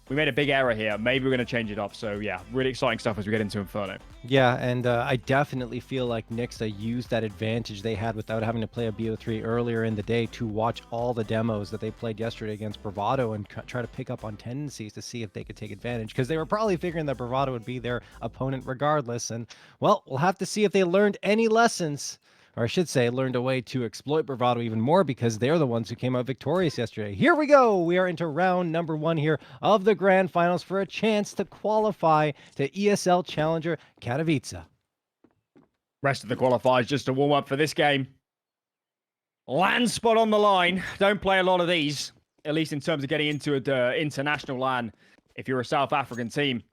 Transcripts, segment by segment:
we made a big error here. Maybe we're going to change it up. So yeah, really exciting stuff as we get into Inferno. Yeah, and I definitely feel like Nixuh used that advantage they had without having to play a BO3 earlier in the day to watch all the demos that they played yesterday against Bravado and try to pick up on tendencies to see if they could take advantage, because they were probably figuring that Bravado would be their opponent regardless. And, well, we'll have to see if they learned any lessons. Or I should say, learned a way to exploit Bravado even more, because they're the ones who came out victorious yesterday. Here we go! We are into round number 1 here of the Grand Finals for a chance to qualify to ESL Challenger Katowice. Rest of the qualifiers just to warm up for this game. LAN spot on the line. Don't play a lot of these, at least in terms of getting into an international LAN if you're a South African team.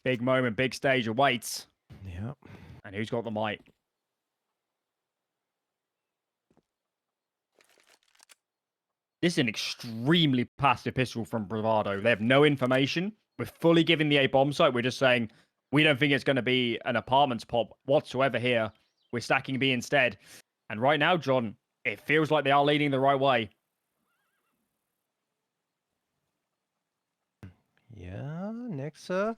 Big moment, big stage awaits. Yep. And who's got the mic? This is an extremely passive pistol from Bravado. They have no information. We're fully giving the A bomb site. We're just saying we don't think it's going to be an apartments pop whatsoever here. We're stacking B instead. And right now, John, it feels like they are leading the right way. Yeah, Nixuh.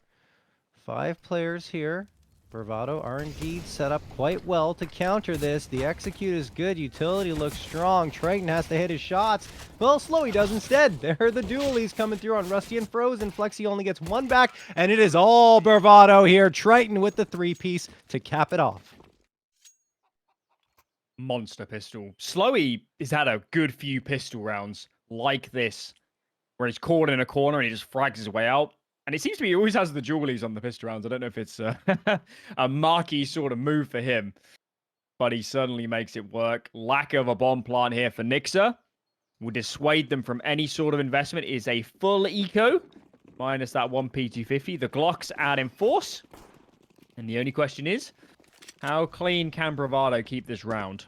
5 players here. Bravado are indeed set up quite well to counter this. The execute is good. Utility looks strong. Triton has to hit his shots. Well, flexeeee does instead. There are the dualies coming through on Rusty and Frozen. flexeeee only gets 1 back, and it is all Bravado here. Triton with the 3-piece to cap it off. Monster pistol. flexeeee has had a good few pistol rounds like this, where he's caught in a corner and he just frags his way out. And it seems to be he always has the dualies on the pistol rounds. I don't know if it's a marquee sort of move for him, but he certainly makes it work. Lack of a bomb plant here for Nixuh will dissuade them from any sort of investment. It is a full eco, minus that 1 P250. The Glocks add in force. And the only question is, how clean can Bravado keep this round?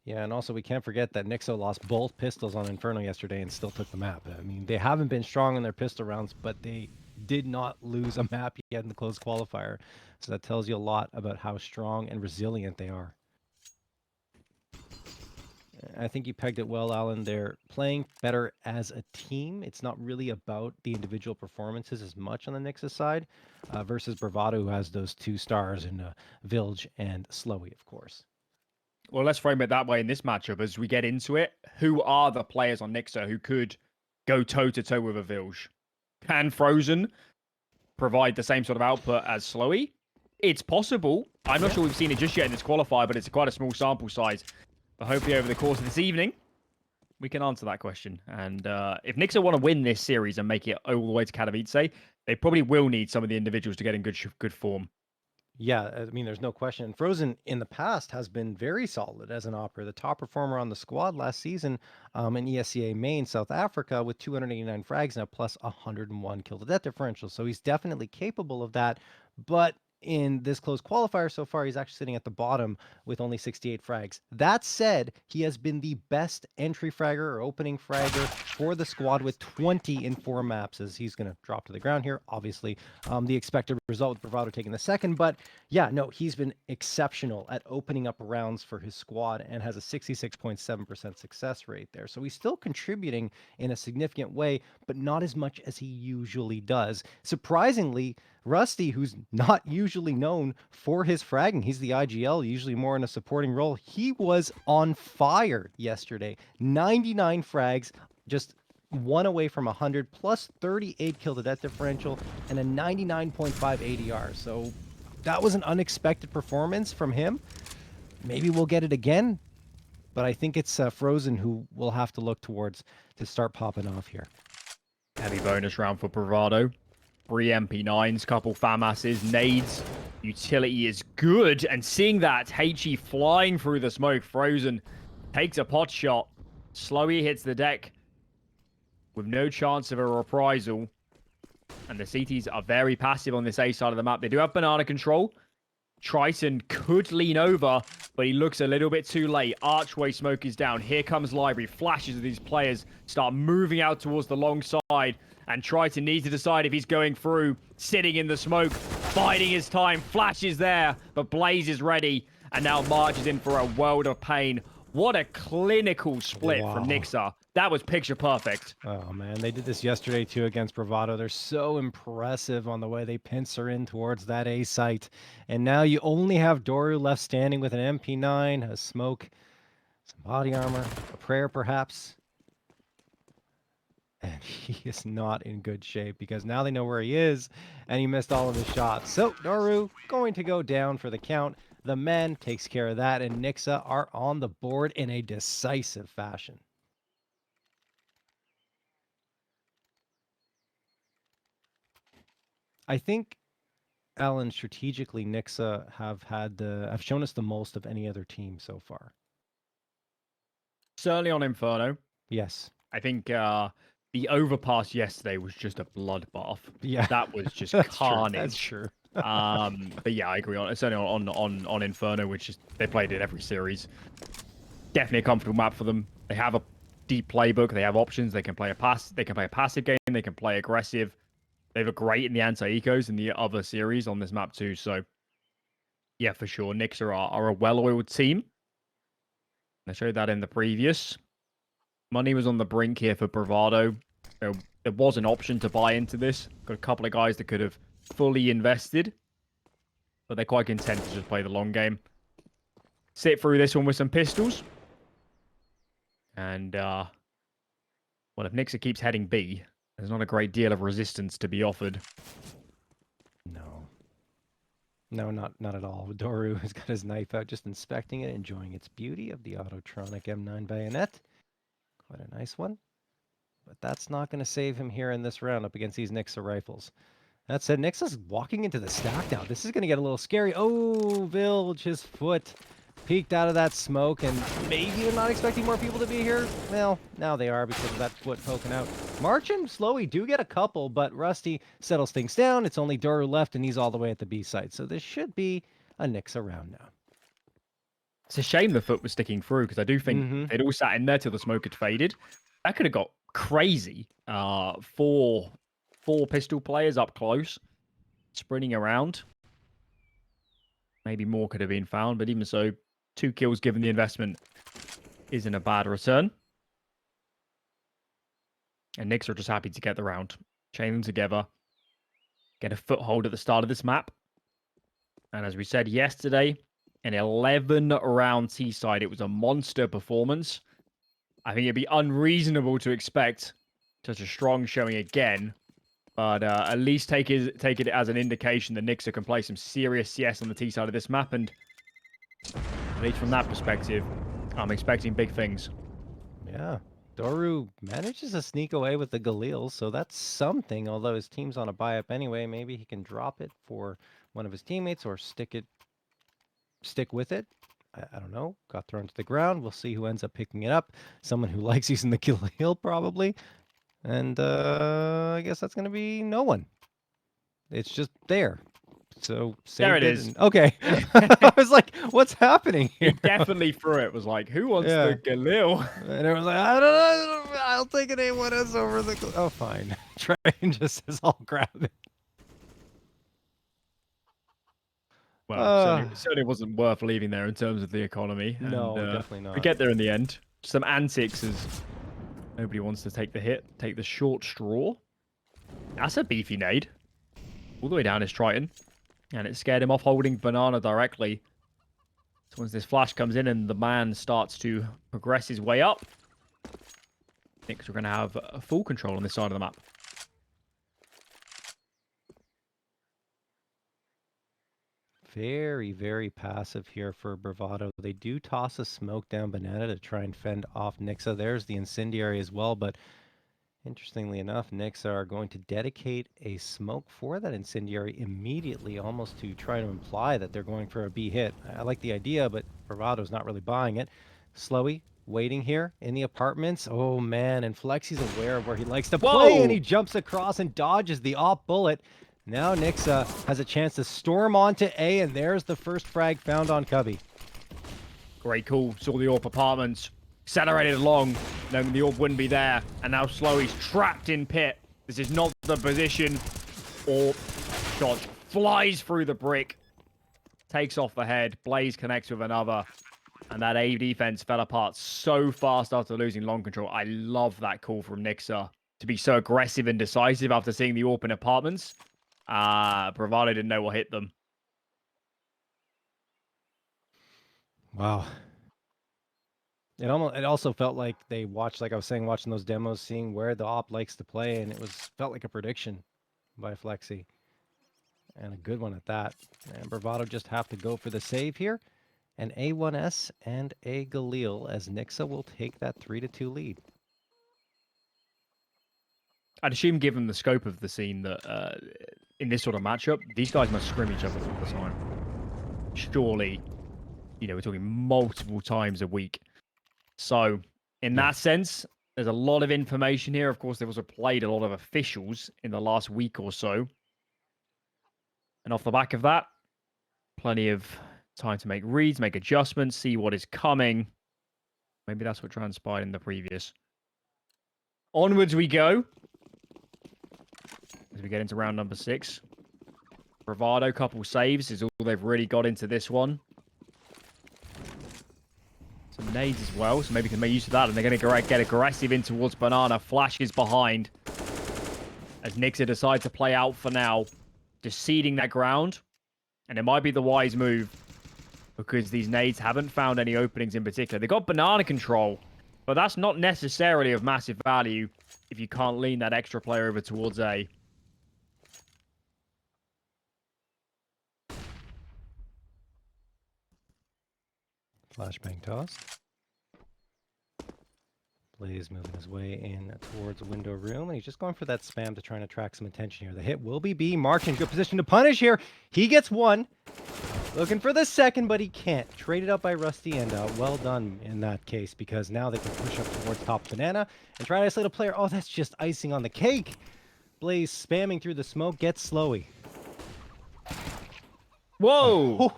Yeah, and also we can't forget that Nixuh lost both pistols on Inferno yesterday and still took the map. I mean, they haven't been strong in their pistol rounds, but they did not lose a map yet in the closed qualifier. So that tells you a lot about how strong and resilient they are. I think you pegged it well, Alan. They're playing better as a team. It's not really about the individual performances as much on the Nixuh side versus Bravado, who has those 2 stars in Wilj and flexeeee, of course. Well, let's frame it that way in this matchup as we get into it. Who are the players on Nixuh who could go toe-to-toe with a Wilj? Can Frozen provide the same sort of output as flexeeee? It's possible. I'm not sure we've seen it just yet in this qualifier, but it's quite a small sample size. But hopefully over the course of this evening, we can answer that question. And if Nixuh want to win this series and make it all the way to Katowice, they probably will need some of the individuals to get in good form. Yeah, I mean, there's no question. Frozen in the past has been very solid as an opera. The top performer on the squad last season in ESCA main South Africa with 289 frags now plus 101 kill to death differential. So he's definitely capable of that. But in this close qualifier so far, he's actually sitting at the bottom with only 68 frags. That said, he has been the best entry fragger or opening fragger for the squad with 20 in 4 maps, as he's going to drop to the ground here. Obviously, the expected result with Bravado taking the second. But yeah, no, he's been exceptional at opening up rounds for his squad and has a 66.7% success rate there. So he's still contributing in a significant way, but not as much as he usually does. Surprisingly, Rusty, who's not usually known for his fragging, he's the IGL, usually more in a supporting role. He was on fire yesterday. 99 frags, just 1 away from 100, plus 38 kill to death differential, and a 99.5 ADR. So that was an unexpected performance from him. Maybe we'll get it again, but I think it's Frozen who we'll have to look towards to start popping off here. Heavy bonus round for Bravado. 3 MP9s, couple FAMASs, nades. Utility is good. And seeing that, HE flying through the smoke, Frozen takes a pot shot. flexeeee hits the deck with no chance of a reprisal. And the CTs are very passive on this A side of the map. They do have banana control. Triton could lean over, but he looks a little bit too late. Archway smoke is down. Here comes Library. Flashes of these players start moving out towards the long side. And Triton needs to decide if he's going through, sitting in the smoke, biding his time. Flash is there, but Blaze is ready. And now marches in for a world of pain. What a clinical split from Wow. Nixuh. That was picture perfect. Oh man, they did this yesterday too against Bravado. They're so impressive on the way they pincer in towards that A site. And now you only have Doru left standing with an MP9, a smoke, some body armor, a prayer perhaps. And he is not in good shape because now they know where he is and he missed all of his shots. So Doru going to go down for the count. The men takes care of that, and Nixuh are on the board in a decisive fashion. I think, Alan, strategically, Nixuh have shown us the most of any other team so far. Certainly on Inferno. Yes. I think the overpass yesterday was just a bloodbath. Yeah. That was just That's carnage. true. That's true. But yeah, I agree on certainly on Inferno, which is they played it every series. Definitely a comfortable map for them. They have a deep playbook. They have options. They can play a passive game. They can play aggressive. They look great in the anti-ecos in the other series on this map too. So yeah, for sure, Nixuh are a well-oiled team. I showed that in the previous. Money was on the brink here for Bravado. There was an option to buy into this. Got a couple of guys that could have fully invested, but they're quite content to just play the long game. Sit through this one with some pistols. And, well, if Nixuh keeps heading B, there's not a great deal of resistance to be offered. No. No, not at all. Doru has got his knife out, just inspecting it, enjoying its beauty of the Autotronic M9 bayonet. Quite a nice one. But that's not going to save him here in this round up against these Nixuh rifles. That said, Nixuh's walking into the stack now. This is going to get a little scary. Oh, Wilj, his foot peeked out of that smoke, and maybe they're not expecting more people to be here. Well, now they are because of that foot poking out. March and Slowy do get a couple, but Rusty settles things down. It's only Doru left, and he's all the way at the B site. So this should be a Nixuh round now. It's a shame the foot was sticking through, because I do think they'd all sat in there till the smoke had faded. That could have got crazy. Four pistol players up close, sprinting around. Maybe more could have been found, but even so, 2 kills given the investment isn't a bad return. And Nixuh are just happy to get the round. Chain them together. Get a foothold at the start of this map. And as we said yesterday, an 11-round T-side. It was a monster performance. I think it'd be unreasonable to expect such a strong showing again. But at least take it as an indication that Nixuh can play some serious CS on the T side of this map. And at least from that perspective, I'm expecting big things. Yeah. Doru manages to sneak away with the Galil, so that's something. Although his team's on a buy-up anyway, maybe he can drop it for one of his teammates or stick with it. I don't know. Got thrown to the ground. We'll see who ends up picking it up. Someone who likes using the Galil, probably. And I guess that's going to be no one. It's just there. So there it is. Okay. I was like, what's happening here? He definitely threw it. Was like, who wants the Galil? And it was like, I don't know. I'll take an A1S over the Galil. Oh, fine. Triton just says, I'll grab it. Well, certainly wasn't worth leaving there in terms of the economy. And, no, definitely not. We get there in the end. Some antics as nobody wants to take the hit, take the short straw. That's a beefy nade. All the way down his Triton. And it scared him off holding banana directly. So once this flash comes in and the man starts to progress his way up, Nixuh are going to have full control on this side of the map. Very, very passive here for Bravado. They do toss a smoke down banana to try and fend off Nixuh. There's the incendiary as well, but interestingly enough, Nixuh are going to dedicate a smoke for that incendiary immediately, almost to try to imply that they're going for a B hit. I like the idea, but Bravado's not really buying it. Slowy waiting here in the apartments. Oh man, and Flexee's aware of where he likes to play, and he jumps across and dodges the op bullet. Now Nixuh has a chance to storm onto A, and there's the first frag found on Cubby. Great call. Saw the AWP apartments. Accelerated along, knowing the AWP wouldn't be there. And now Slowy's trapped in pit. This is not the position. AWP shot flies through the brick. Takes off the head. Blaze connects with another. And that A defense fell apart so fast after losing long control. I love that call from Nixuh to be so aggressive and decisive after seeing the open apartments. Bravado didn't know what hit them. Wow. It also felt like they watched, like I was saying, watching those demos, seeing where the op likes to play, and it felt like a prediction by flexeeee. And a good one at that. And Bravado just have to go for the save here. An A1S and a Galil as Nixuh will take that 3-2 lead. I'd assume, given the scope of the scene, that in this sort of matchup, these guys must scrim each other all the time. Surely, we're talking multiple times a week. So, in that sense, there's a lot of information here. Of course, they've also played a lot of officials in the last week or so. And off the back of that, plenty of time to make reads, make adjustments, see what is coming. Maybe that's what transpired in the previous. Onwards we go. As we get into round number 6. Bravado, couple saves is all they've really got into this one. Some nades as well, so maybe can make use of that. And they're going to get aggressive in towards Banana. Flashes behind. As Nixuh decides to play out for now. Just ceding that ground. And it might be the wise move. Because these nades haven't found any openings in particular. They got banana control. But that's not necessarily of massive value if you can't lean that extra player over towards A. Flashbang toss. Blaze moving his way in towards window room, and he's just going for that spam to try and attract some attention here. The hit will be B. March in good position to punish here. He gets one. Looking for the second, but he can't. Traded up by Rusty, and well done in that case, because now they can push up towards top banana and try to isolate a player. Oh, that's just icing on the cake. Blaze spamming through the smoke, gets slowy. Whoa!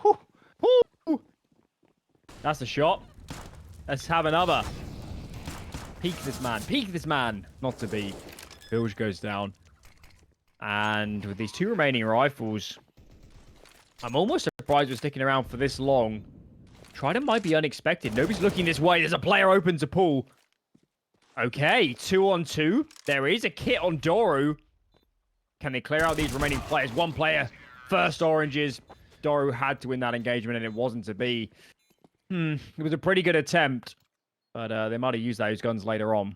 That's a shot. Let's have another. Peek this man. Peek this man. Not to be. Wilj goes down. And with these 2 remaining rifles, I'm almost surprised we're sticking around for this long. Triton might be unexpected. Nobody's looking this way. There's a player open to pull. Okay, 2-on-2. There is a kit on Doru. Can they clear out these remaining players? One player. First oranges. Doru had to win that engagement, and it wasn't to be. It was a pretty good attempt. But they might have used those guns later on.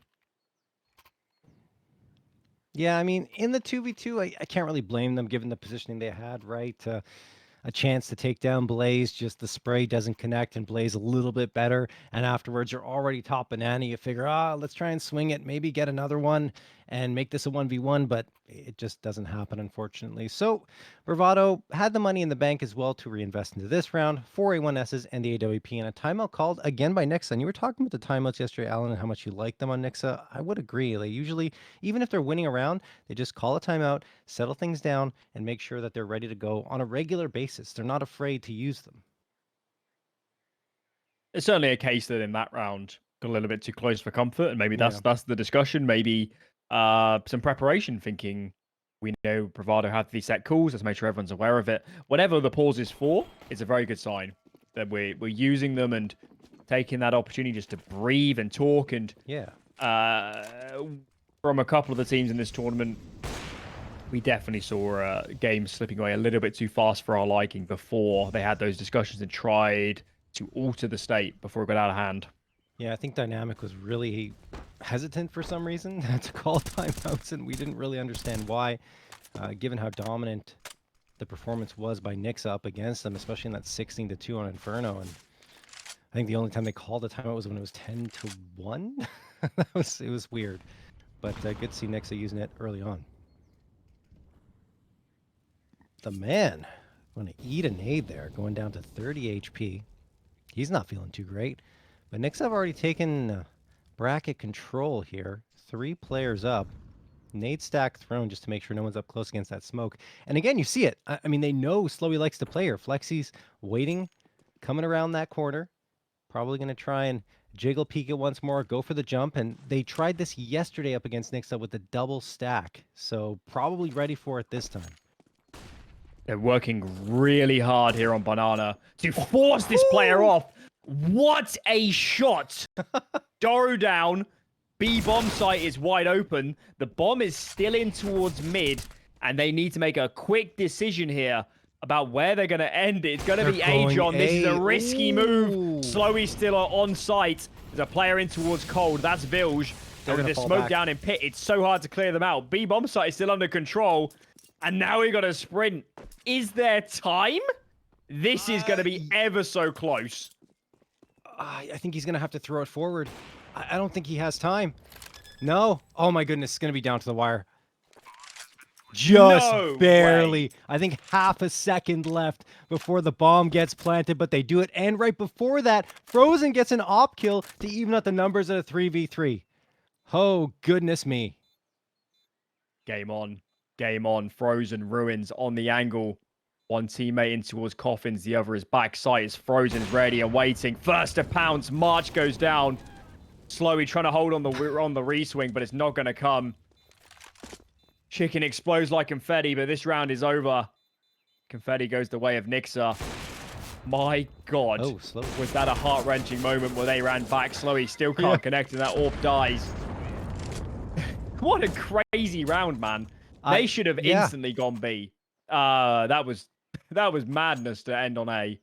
Yeah, I mean, in the 2v2, I can't really blame them given the positioning they had, right? A chance to take down Blaze, just the spray doesn't connect and Blaze a little bit better. And afterwards, you're already top banana. You figure, let's try and swing it, maybe get another one and make this a 1v1, but it just doesn't happen, unfortunately. So Bravado had the money in the bank as well to reinvest into this round, 4 A1Ss and the AWP, and a timeout called again by Nixuh. And you were talking about the timeouts yesterday, Alan, and how much you like them on Nixuh. I would agree. They usually, even if they're winning a round, they just call a timeout, settle things down, and make sure that they're ready to go on a regular basis. They're not afraid to use them. It's certainly a case that in that round got a little bit too close for comfort, and maybe that's the discussion. Maybe some preparation, thinking we know Bravado had these set calls. Let's make sure everyone's aware of it. Whatever the pause is for, it's a very good sign that we're using them and taking that opportunity just to breathe and talk. And from a couple of the teams in this tournament, we definitely saw games slipping away a little bit too fast for our liking before they had those discussions and tried to alter the state before it got out of hand. Yeah, I think Dynamic was really hesitant for some reason to call timeouts, and we didn't really understand why, given how dominant the performance was by Nixuh up against them, especially in that 16-2 on Inferno. And I think the only time they called a timeout was when it was 10-1. It was weird, but good to see Nixuh using it early on. The man going to eat a nade there, going down to 30 HP. He's not feeling too great. But Nixuh have already taken bracket control here. 3 players up. Nade stack thrown just to make sure no one's up close against that smoke. And again, you see it. I mean, they know slowey likes to play her. flexeee's waiting, coming around that corner. Probably going to try and jiggle peek it once more, go for the jump. And they tried this yesterday up against Nixuh with the double stack. So probably ready for it this time. They're working really hard here on Banana to force this player off. What a shot! Doro down. B bomb site is wide open. The bomb is still in towards mid, and they need to make a quick decision here about where they're going to end it. It's going to be A, John. This is a risky move. slowey still on site. There's a player in towards cold. That's Wilj. And with the smoke down in pit, it's so hard to clear them out. B bomb site is still under control. And now we got a sprint. Is there time? This is going to be ever so close. I think he's going to have to throw it forward. I don't think he has time. No. Oh my goodness, it's going to be down to the wire. Just barely. Way. I think half a second left before the bomb gets planted, but they do it. And right before that, Frozen gets an op kill to even out the numbers at a 3v3. Oh, goodness me. Game on. Game on. Frozen, Ruins on the angle. One teammate in towards Coffins. The other is back. Sight is Frozen, is ready and waiting. First to pounce. March goes down. slowey trying to hold on the re-swing, but it's not going to come. Chicken explodes like confetti, but this round is over. Confetti goes the way of Nixuh. My God. Oh, slowey. Was that a heart-wrenching moment where they ran back? slowey still can't connect and that AWP dies. What a crazy round, man. They should have instantly gone B. That was madness to end on A.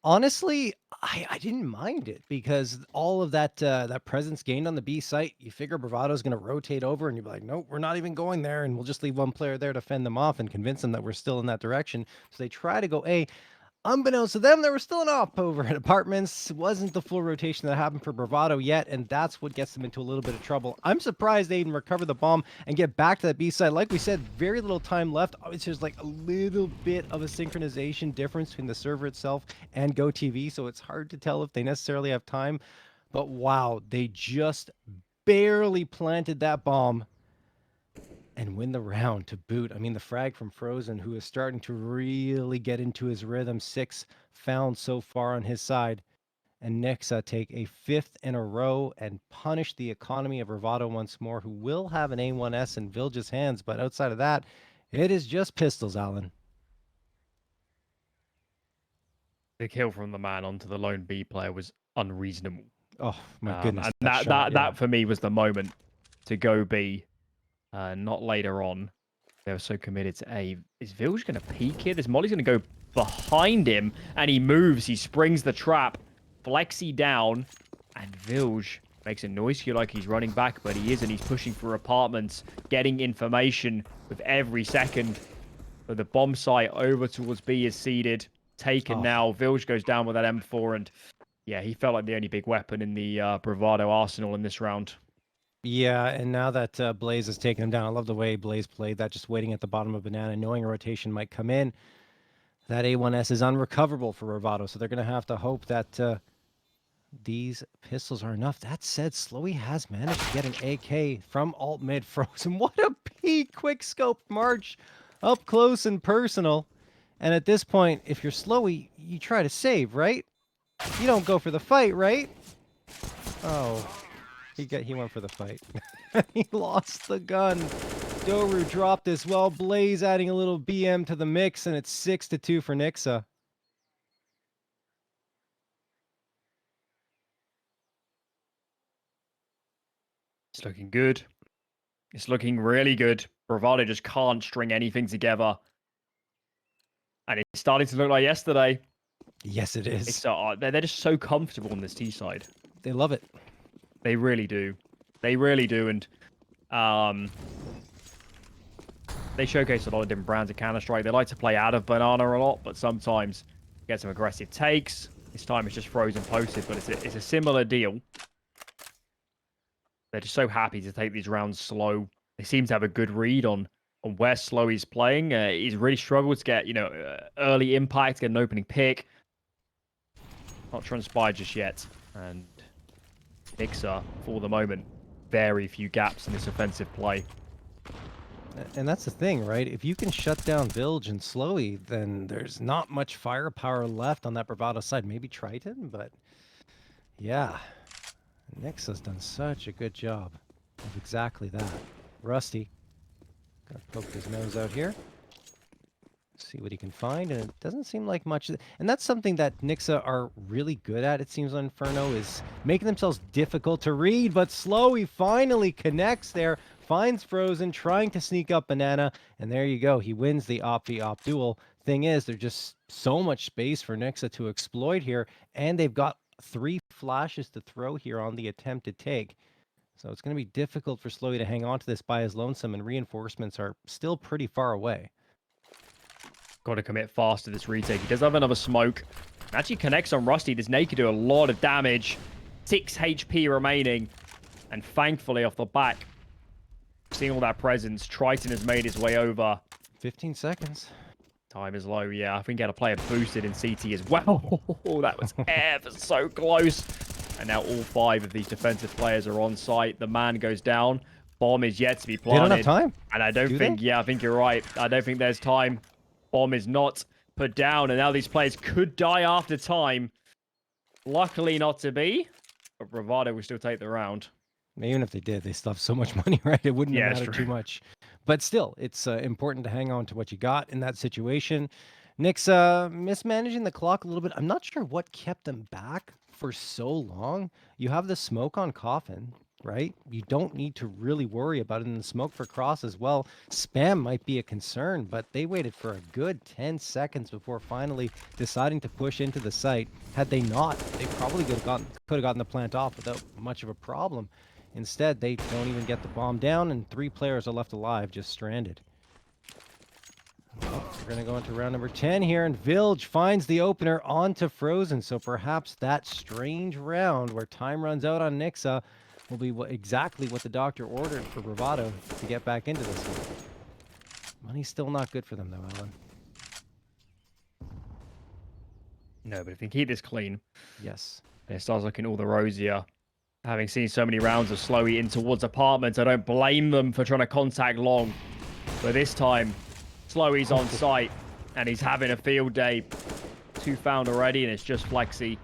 Honestly, I didn't mind it because all of that that presence gained on the B site, you figure Bravado's going to rotate over and you'd be like, nope, we're not even going there. And we'll just leave one player there to fend them off and convince them that we're still in that direction. So they try to go A. Unbeknownst to them, there was still an op over at Apartments. It wasn't the full rotation that happened for Bravado yet, and that's what gets them into a little bit of trouble. I'm surprised they even recover the bomb and get back to that B side. Like we said, very little time left. It's just like a little bit of a synchronization difference between the server itself and GoTV, so it's hard to tell if they necessarily have time. But wow, they just barely planted that bomb and win the round to boot. I mean, the frag from Frozen, who is starting to really get into his rhythm. 6 found so far on his side. And Nixuh take a 5th in a row and punish the economy of Bravado once more, who will have an A1S in Vilj's hands. But outside of that, it is just pistols, Alan. The kill from the man onto the lone B player was unreasonable. Oh, my goodness. And that for me was the moment to go B. Not later on. They were so committed to A. Is Wilj going to peek here? This Molly's going to go behind him, and he moves. He springs the trap. flexeeee down, and Wilj makes a noise here like he's running back, but he isn't. He's pushing through apartments, getting information with every second. But the bomb site over towards B is seeded. Taken now. Wilj goes down with that M4, and yeah, he felt like the only big weapon in the Bravado arsenal in this round. Yeah, and now that Blaze has taken him down, I love the way Blaze played that, just waiting at the bottom of Banana, knowing a rotation might come in. That A1S is unrecoverable for Bravado, so they're going to have to hope that these pistols are enough. That said, slowey has managed to get an AK from alt mid Frozen. What a peak quick scope march up close and personal. And at this point, if you're slowey, you try to save, right? You don't go for the fight, right? Oh. He went for the fight. He lost the gun. Doru dropped as well. Blaze adding a little BM to the mix, and it's 6-2 for Nixuh. It's looking good. It's looking really good. Bravado just can't string anything together. And it's starting to look like yesterday. Yes, it is. They're just so comfortable on this T side. They love it. They really do. They really do. And they showcase a lot of different brands of Counter-Strike. They like to play out of Banana a lot, but sometimes get some aggressive takes. This time it's just Frozen posted, but it's a similar deal. They're just so happy to take these rounds slow. They seem to have a good read on where slowey's playing. He's really struggled to get, early impact, get an opening pick. Not transpired just yet. And Nixuh, for the moment, very few gaps in this offensive play. And that's the thing, right? If you can shut down Wilj and slowey, then there's not much firepower left on that Bravado side. Maybe Triton, but yeah. Nixuh's done such a good job of exactly that. Rusty, gonna poke his nose out here. See what he can find, and it doesn't seem like much. And that's something that Nixuh are really good at, it seems, on Inferno, is making themselves difficult to read. But flexeeee finally connects there, finds Frozen, trying to sneak up Banana, and there you go. He wins the op-v-op duel. Thing is, there's just so much space for Nixuh to exploit here, and they've got 3 flashes to throw here on the attempted take. So it's going to be difficult for flexeeee to hang on to this by his lonesome, and reinforcements are still pretty far away. Got to commit fast to this retake. He does have another smoke. Actually connects on Rusty. This Naked do a lot of damage. 6 HP remaining. And thankfully, off the back, seeing all that presence, Triton has made his way over. 15 seconds. Time is low. Yeah, I think he had a player boosted in CT as well. That was ever so close. And now all 5 of these defensive players are on site. The man goes down. Bomb is yet to be planted. They don't have time. And I don't think, yeah, I think you're right. I don't think there's time. Bomb is not put down, and now these players could die after time. Luckily not to be, but Bravado will still take the round. Even if they did, they still have so much money, right? It wouldn't have mattered true. too much. But still, it's important to hang on to what you got in that situation. Nixuh mismanaging the clock a little bit. I'm not sure what kept them back for so long. You have the smoke on Coffin, right? You don't need to really worry about it. And the smoke for Cross as well. Spam might be a concern, but they waited for a good 10 seconds before finally deciding to push into the site. Had they not, they probably could have gotten the plant off without much of a problem. Instead, they don't even get the bomb down, and 3 players are left alive, just stranded. Well, we're going to go into round number 10 here, and Wilj finds the opener onto Frozen. So perhaps that strange round where time runs out on Nixuh will be exactly what the doctor ordered for Bravado to get back into this one. Money's still not good for them, though, Alan. No, but if you keep this clean, yes, it starts looking all the rosier. Having seen so many rounds of flexeeee in towards apartments, I don't blame them for trying to contact long. But this time, flexeee's on site, and he's having a field day. 2 found already, and it's just flexeeee.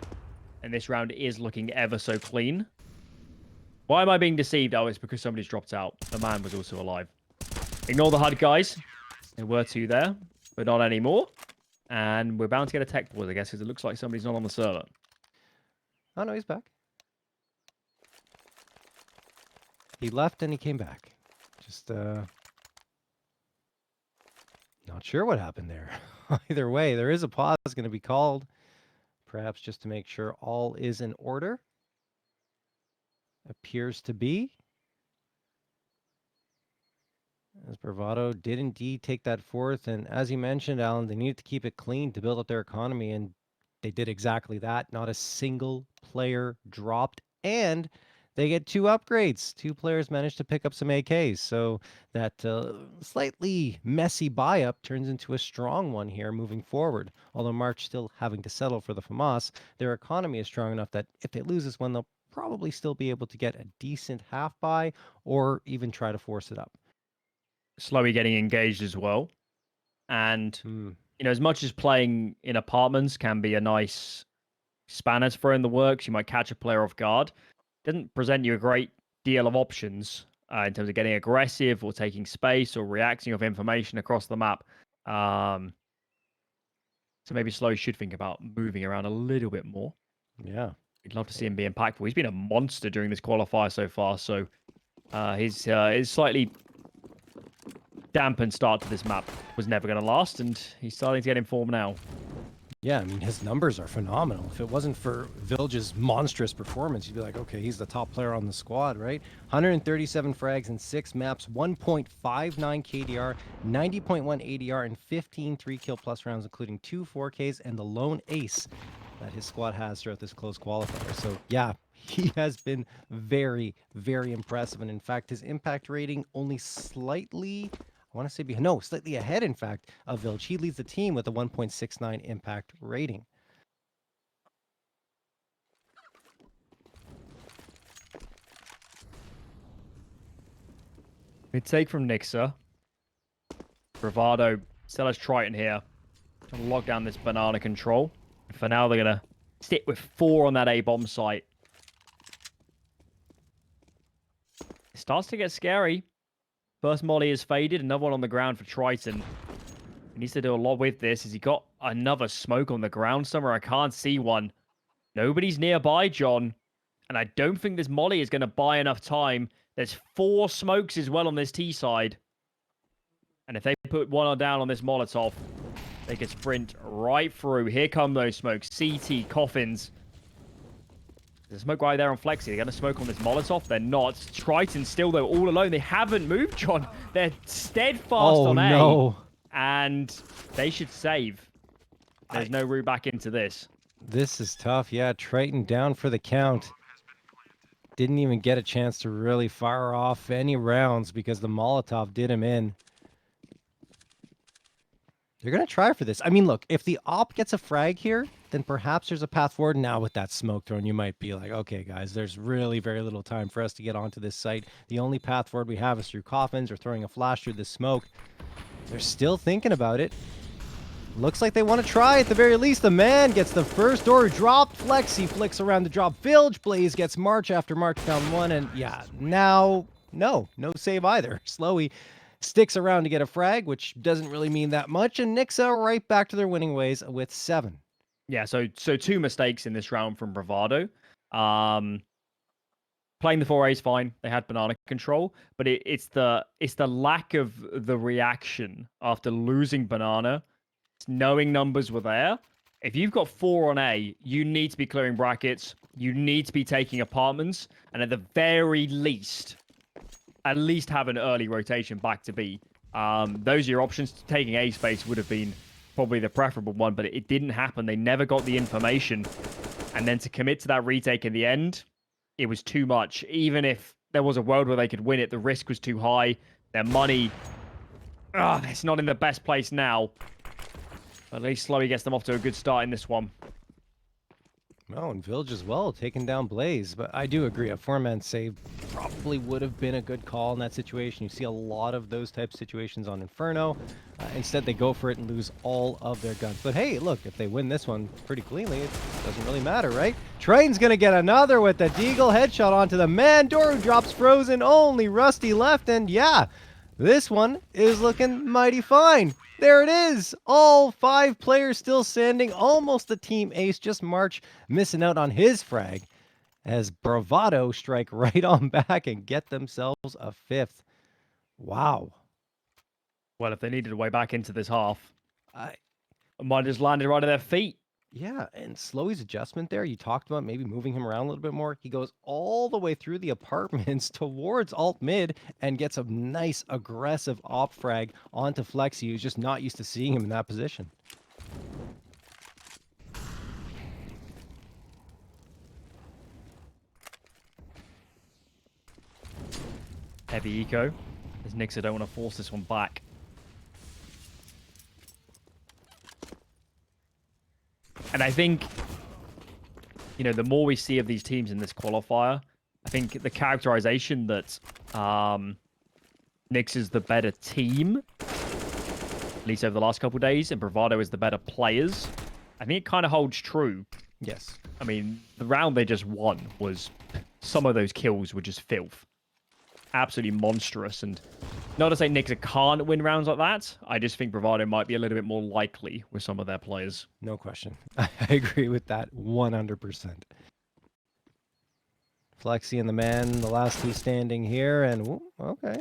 And this round is looking ever so clean. Why am I being deceived? Oh, it's because somebody's dropped out. The man was also alive. Ignore the HUD, guys. There were 2 there, but not anymore. And we're bound to get a tech pause, I guess, because it looks like somebody's not on the server. Oh, no, he's back. He left and he came back. Just, not sure what happened there. Either way, there is a pause going to be called. Perhaps just to make sure all is in order. Appears to be. As Bravado did indeed take that fourth. And as you mentioned, Alan, they needed to keep it clean to build up their economy. And they did exactly that. Not a single player dropped. And they get 2 upgrades. 2 players managed to pick up some AKs. So that slightly messy buy-up turns into a strong one here moving forward. Although March still having to settle for the FAMAS, their economy is strong enough that if they lose this one, they'll probably still be able to get a decent half buy or even try to force it up. flexeeee getting engaged as well. And, you know, as much as playing in apartments can be a nice spanner to throw in the works, you might catch a player off guard. Doesn't present you a great deal of options in terms of getting aggressive or taking space or reacting of information across the map. So maybe flexeeee should think about moving around a little bit more. Yeah. We'd love to see him be impactful. He's been a monster during this qualifier so far, so his slightly dampened start to this map was never going to last, and he's starting to get in form now. Yeah, I mean, his numbers are phenomenal. If it wasn't for Vilj's monstrous performance, you'd be like, okay, he's the top player on the squad, right? 137 frags in 6 maps, 1.59 KDR, 90.1 ADR, and 15 3-kill plus rounds, including 2 4Ks and the lone ace that his squad has throughout this close qualifier. So, yeah, he has been very, very impressive. And in fact, his impact rating only slightly... I want to say, no, slightly ahead, in fact, of Wilj. He leads the team with a 1.69 impact rating. Good take from Nixuh. Bravado still has Triton here to lock down this banana control. For now, they're going to stick with 4 on that A-bomb site. It starts to get scary. First molly is faded. Another one on the ground for Triton. He needs to do a lot with this. Has he got another smoke on the ground somewhere? I can't see one. Nobody's nearby, John. And I don't think this molly is going to buy enough time. There's 4 smokes as well on this T side. And if they put one down on this Molotov, they could sprint right through. Here come those smokes. CT, coffins. There's a smoke right there on flexeeee. They're going to smoke on this Molotov. They're not. Triton still, though, all alone. They haven't moved, John. They're steadfast on A. No. And they should save. There's no route back into this. This is tough. Yeah, Triton down for the count. Didn't even get a chance to really fire off any rounds because the Molotov did him in. They're going to try for this. I mean, look, if the op gets a frag here, then perhaps there's a path forward. Now with that smoke thrown, you might be like, okay, guys, there's really very little time for us to get onto this site. The only path forward we have is through coffins or throwing a flash through the smoke. They're still thinking about it. Looks like they want to try at the very least. The man gets the first door dropped. flexeeee flicks around the drop. Wilj Blaze gets March after March found one. And yeah, now, no save either. sloweeee sticks around to get a frag, which doesn't really mean that much. And Nixuh right back to their winning ways with 7. Yeah, so 2 mistakes in this round from Bravado. Playing the 4A is fine. They had banana control, but it's the lack of the reaction after losing banana, knowing numbers were there. If you've got 4 on A, you need to be clearing brackets. You need to be taking apartments, and at the very least, at least have an early rotation back to B. Those are your options. Taking A space would have been probably the preferable one, but it didn't happen. They never got the information. And then to commit to that retake in the end, it was too much. Even if there was a world where they could win it, the risk was too high. Their money, it's not in the best place now. But at least sloweeee gets them off to a good start in this one. Oh, and Wilj as well, taking down Blaze. But I do agree, a 4-man save probably would have been a good call in that situation. You see a lot of those type of situations on Inferno. Instead, they go for it and lose all of their guns. But hey, look, if they win this one pretty cleanly, it doesn't really matter, right? Triton's going to get another with the Deagle headshot onto the man. Doru drops frozen, only Rusty left. And yeah, this one is looking mighty fine. There it is. All 5 players still standing. Almost the team ace. Just March missing out on his frag as Bravado strike right on back and get themselves a 5th. Wow. Well, if they needed a way back into this half, I might have just landed right at their feet. Yeah, and sloweee's adjustment there, you talked about maybe moving him around a little bit more. He goes all the way through the apartments towards alt mid and gets a nice aggressive op frag onto flexeeee, who's just not used to seeing him in that position. Heavy eco, as Nixuh don't want to force this one back. And I think, you know, the more we see of these teams in this qualifier, I think the characterization that Nixuh is the better team, at least over the last couple of days, and Bravado is the better players, I think it kind of holds true. Yes. I mean, the round they just won was, some of those kills were just filth. Absolutely monstrous. And not to say Nixuh can't win rounds like that, I just think Bravado might be a little bit more likely with some of their players. No question. I agree with that 100%. flexeeee and the man, the last 2 standing here, and ooh, okay.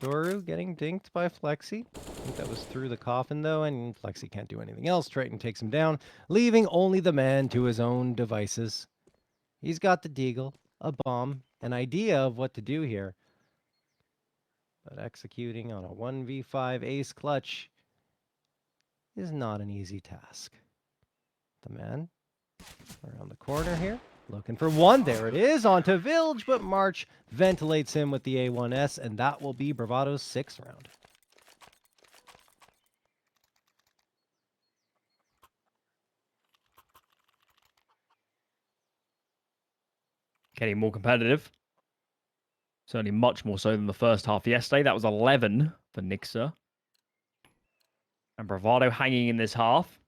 Doru getting dinked by flexeeee. I think that was through the coffin, though, and flexeeee can't do anything else. Triton takes him down, leaving only the man to his own devices. He's got the deagle, a bomb, an idea of what to do here. But executing on a 1v5 ace clutch is not an easy task. The man around the corner here, looking for one. There it is, onto Wilj, but March ventilates him with the A1S, and that will be Bravado's 6th round. Getting more competitive. Certainly much more so than the first half yesterday. That was 11 for Nixuh. And Bravado hanging in this half.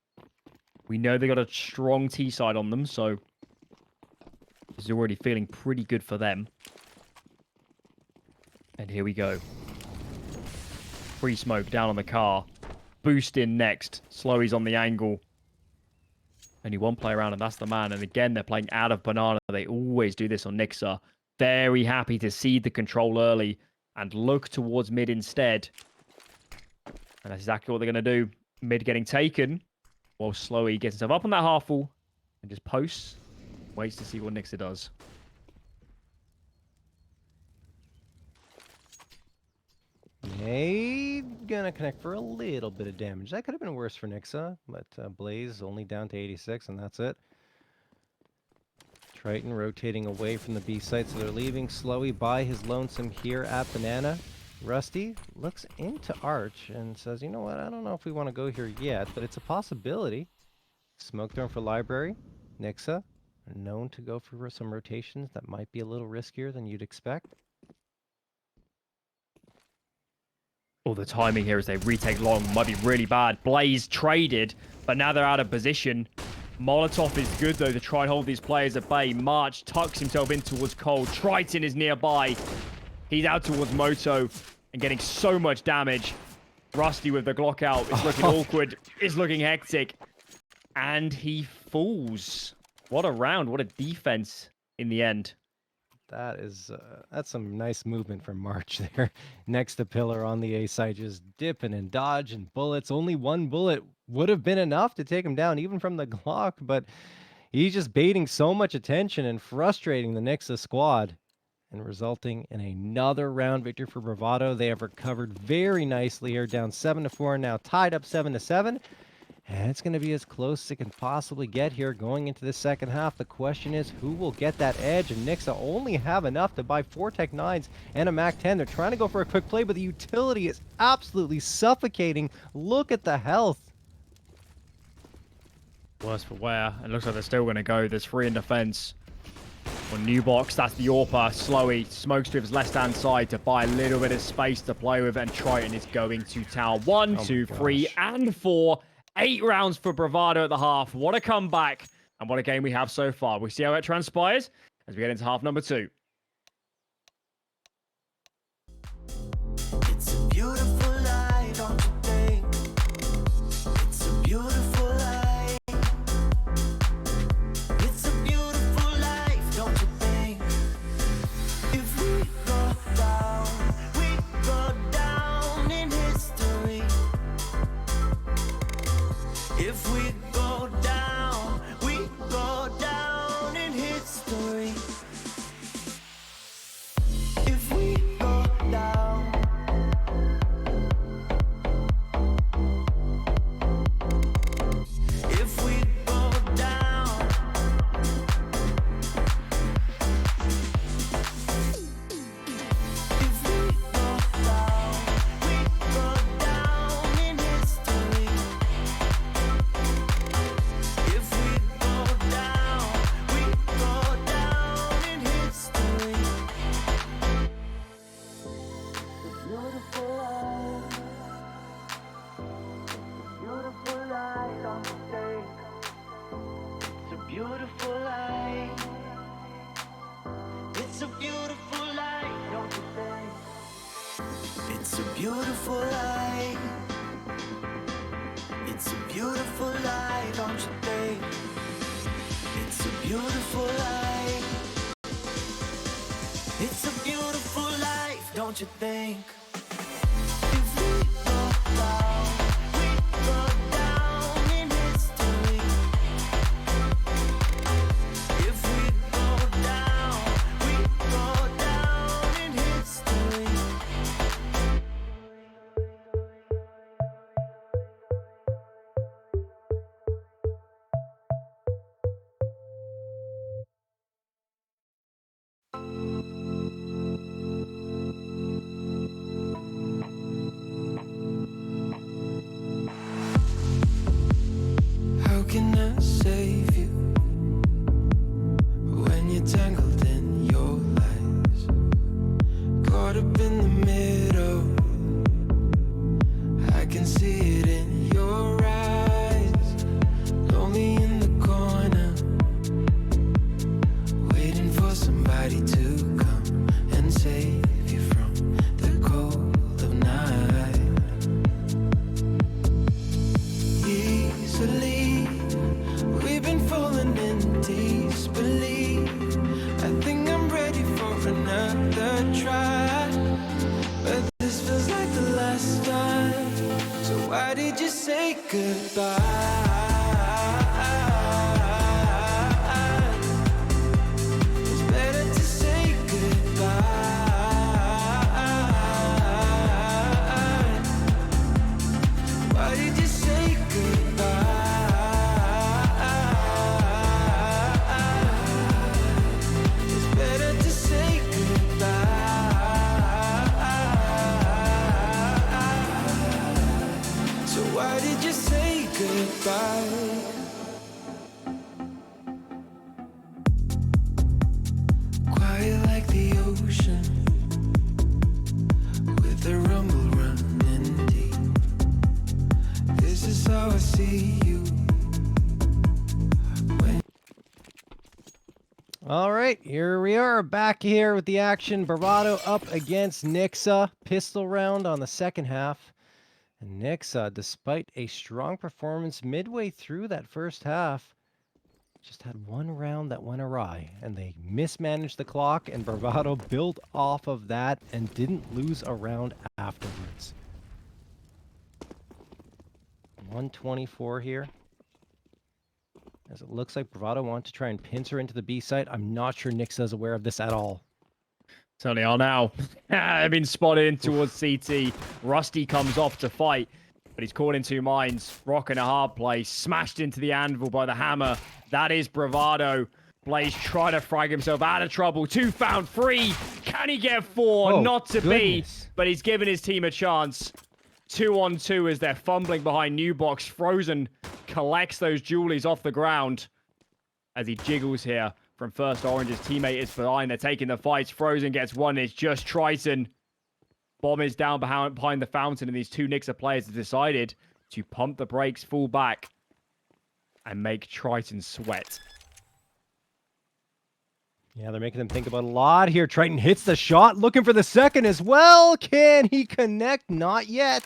We know they got a strong T side on them, so this is already feeling pretty good for them. And here we go. Free smoke down on the car. boost in next. slowee's on the angle. Only one player around, and that's the man. And again, they're playing out of banana. They always do this on Nixuh. Very happy to cede the control early and look towards mid instead. And that's exactly what they're going to do. Mid getting taken, while sloweeee gets himself up on that half full and just posts. Waits to see what Nixuh does. Nade gonna connect for a little bit of damage. That could have been worse for Nixuh, but Blaze only down to 86, and that's it. Triton rotating away from the B site, so they're leaving sloweeee by his lonesome here at banana. Rusty looks into Arch and says, you know what, I don't know if we want to go here yet, but it's a possibility. Smoke thrown for library. Nixuh known to go for some rotations that might be a little riskier than you'd expect. Oh, the timing here as they retake long might be really bad. Blaze traded, but now they're out of position. Molotov is good, though, to try and hold these players at bay. March tucks himself in towards Cole. Triton is nearby. He's out towards Moto and getting so much damage. Rusty with the Glock out. It's looking awkward. It's looking hectic. And he falls. What a round. What a defense in the end. That is, that's some nice movement from March there. Next to Pillar on the A side, just dipping and dodging bullets. Only one bullet would have been enough to take him down, even from the Glock, but he's just baiting so much attention and frustrating the Nixuh squad, and resulting in another round victory for Bravado. They have recovered very nicely here, down 7-4, now tied up 7-7. And it's going to be as close as it can possibly get here going into the second half. The question is, who will get that edge? And Nixuh only have enough to buy 4 Tech 9s and a Mac 10. They're trying to go for a quick play, but the utility is absolutely suffocating. Look at the health. Worse for wear. It looks like they're still going to go. There's 3 in defense. On new box, that's the AWPer. sloweeee smokes to his left-hand side to buy a little bit of space to play with. And Triton is going to tower 1, 2, 3, and 4. 8 rounds for Bravado at the half. What a comeback, and what a game we have so far. We'll see how it transpires as we get into half number 2. It's a beautiful life, don't you think? It's a beautiful life. It's a beautiful life, don't you think? If we go down in history. If we go down in history. If we go down. If we go down. If we go down in history. If we go down in history. Beautiful life. Beautiful life, don't you think? It's a beautiful life. It's a beautiful life, don't you think? It's a beautiful life. It's a beautiful life, don't you think? It's a beautiful life. It's a beautiful life, don't you think? If we go down in history. If we go down in history. How can I save you when you're tangled in your lies? Caught up in the middle, I can see it in your eyes. Lonely in the corner, waiting for somebody to right, here we are back here with the action. Bravado up against Nixuh. Pistol round on the second half. And Nixuh, despite a strong performance midway through that first half, just had one round that went awry, and they mismanaged the clock, and Bravado built off of that and didn't lose a round afterwards. 124 here. As it looks like Bravado want to try and pincer into the B site. I'm not sure Nixuh is aware of this at all. Certainly are now. I've been spotted in towards CT. Rusty comes off to fight, but he's caught in two minds. Rock in a hard place, smashed into the anvil by the hammer. That is Bravado. Blaze trying to frag himself out of trouble. 2 found, 3. Can he get 4? Oh, Not to goodness. be, but he's given his team a chance. 2 on 2 as they're fumbling behind New Box. Frozen collects those jewelies off the ground as he jiggles here from first orange. His teammate is behind. They're taking the fights. Frozen gets 1. It's just Triton. Bomb is down behind the fountain, and these 2 Nixuh players have decided to pump the brakes, fall back, and make Triton sweat. Yeah, they're making them think about a lot here. Triton hits the shot, looking for the second as well. Can he connect? Not yet.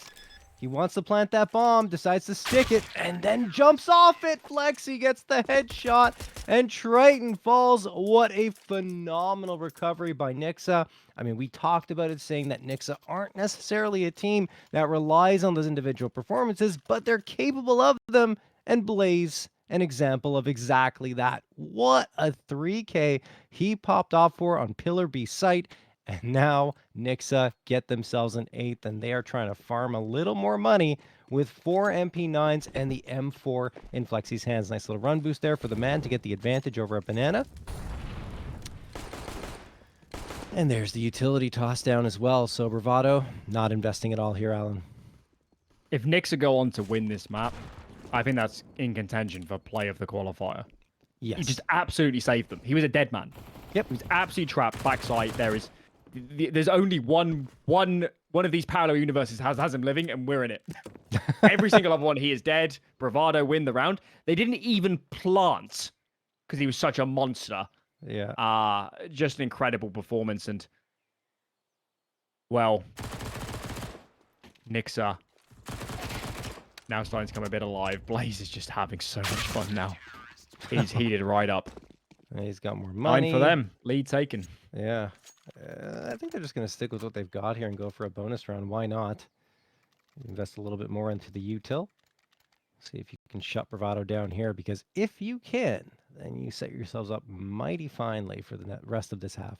He wants to plant that bomb, decides to stick it, and then jumps off it. flexeeee gets the headshot, and Triton falls. What a phenomenal recovery by Nixuh. I mean, we talked about it, saying that Nixuh aren't necessarily a team that relies on those individual performances, but they're capable of them, and Blaze, an example of exactly that. What a 3K he popped off for on Pillar B site. And now Nixuh get themselves an 8th, and they are trying to farm a little more money with 4 MP9s and the M4 in flexeee's hands. Nice little run boost there for the man to get the advantage over a banana. And there's the utility toss down as well. So Bravado not investing at all here, Alan. If Nixuh go on to win this map, I think that's in contention for play of the qualifier. Yes. He just absolutely saved them. He was a dead man. Yep. He was absolutely trapped backside. There's only one of these parallel universes has him living, and we're in it. Every single other one, he is dead. Bravado win the round. They didn't even plant because he was such a monster. Yeah. Just an incredible performance, and well, Nixuh now starting to come a bit alive. Blaze is just having so much fun now. He's heated right up. And he's got more money. 9 for them. Lead taken. Yeah. I think they're just going to stick with what they've got here and go for a bonus round. Why not? Invest a little bit more into the util. See if you can shut Bravado down here, because if you can, then you set yourselves up mighty finely for the rest of this half.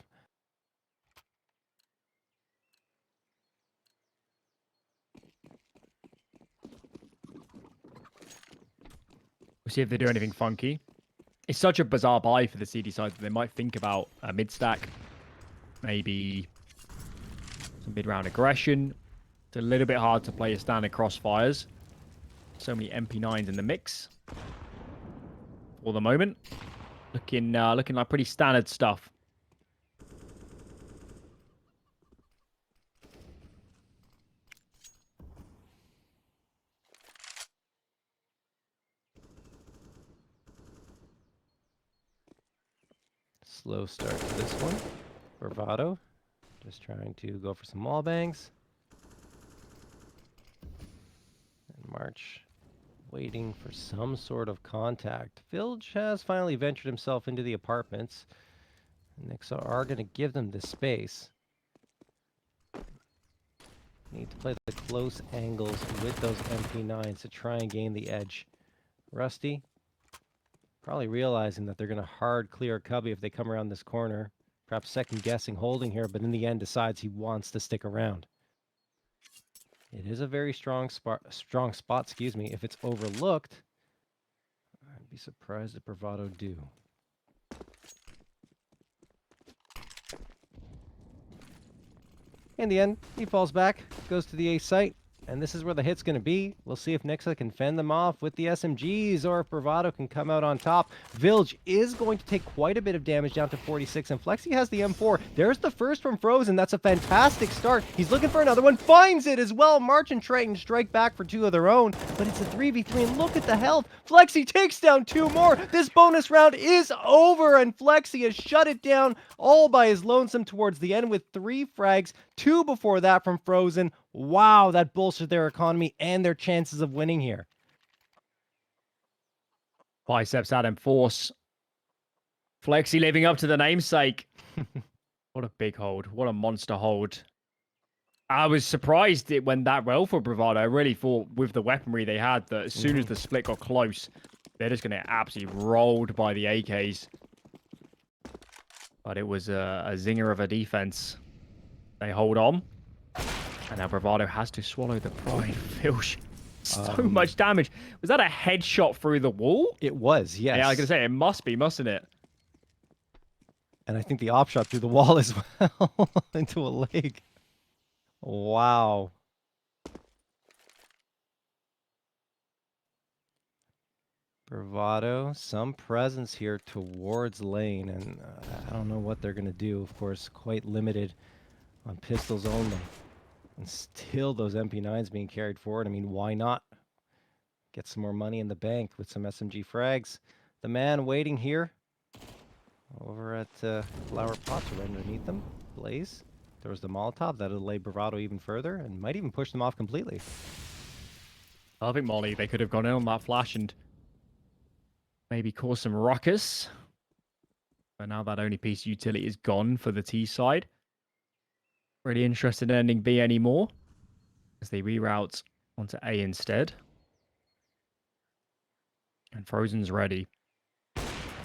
We'll see if they do anything funky. It's such a bizarre buy for the CD side that they might think about a mid-stack. Maybe some mid-round aggression. It's a little bit hard to play your standard crossfires. So many MP9s in the mix for the moment. Looking like pretty standard stuff. Slow start to this one. Bravado just trying to go for some wall bangs. And March waiting for some sort of contact. Wilj has finally ventured himself into the apartments. Nixuh are going to give them this space. Need to play the close angles with those MP9s to try and gain the edge. Rusty probably realizing that they're going to hard clear Cubby if they come around this corner. Perhaps second guessing holding here, but in the end decides he wants to stick around. It is a very strong spot, excuse me. If it's overlooked, I'd be surprised if Bravado do. In the end, he falls back, goes to the A site. And this is where the hit's going to be. We'll see if Nixuh can fend them off with the SMGs or if Bravado can come out on top. Wilj is going to take quite a bit of damage down to 46, and flexeeee has the M4. There's the first from Frozen. That's a fantastic start. He's looking for another one. Finds it as well. March and Triton strike back for 2 of their own, but it's a 3v3, and look at the health. flexeeee takes down 2 more. This bonus round is over, and flexeeee has shut it down all by his lonesome towards the end with 3 frags, 2 before that from Frozen. Wow, that bolstered their economy and their chances of winning here. Biceps out in force. flexeeee living up to the namesake. What a big hold. What a monster hold. I was surprised it went that well for Bravado. I really thought with the weaponry they had that as soon as the split got close, they're just going to get absolutely rolled by the AKs. But it was a zinger of a defense. They hold on. And now Bravado has to swallow the pride. Wilj, so much damage. Was that a headshot through the wall? It was, yes. Yeah, I was going to say, it must be, mustn't it? And I think the op shot through the wall as well into a leg. Wow. Bravado, some presence here towards lane, and I don't know what they're going to do. Of course, quite limited on pistols only. And still those MP9s being carried forward. I mean, why not get some more money in the bank with some SMG frags? The man waiting here over at Flower Pots right underneath them. Blaze. There was the Molotov. That'll lay Bravado even further and might even push them off completely. I think Molly, they could have gone in on that flash and maybe cause some ruckus. But now that only piece of utility is gone for the T side. Really interested in ending B anymore, as they reroute onto A instead. And Frozen's ready.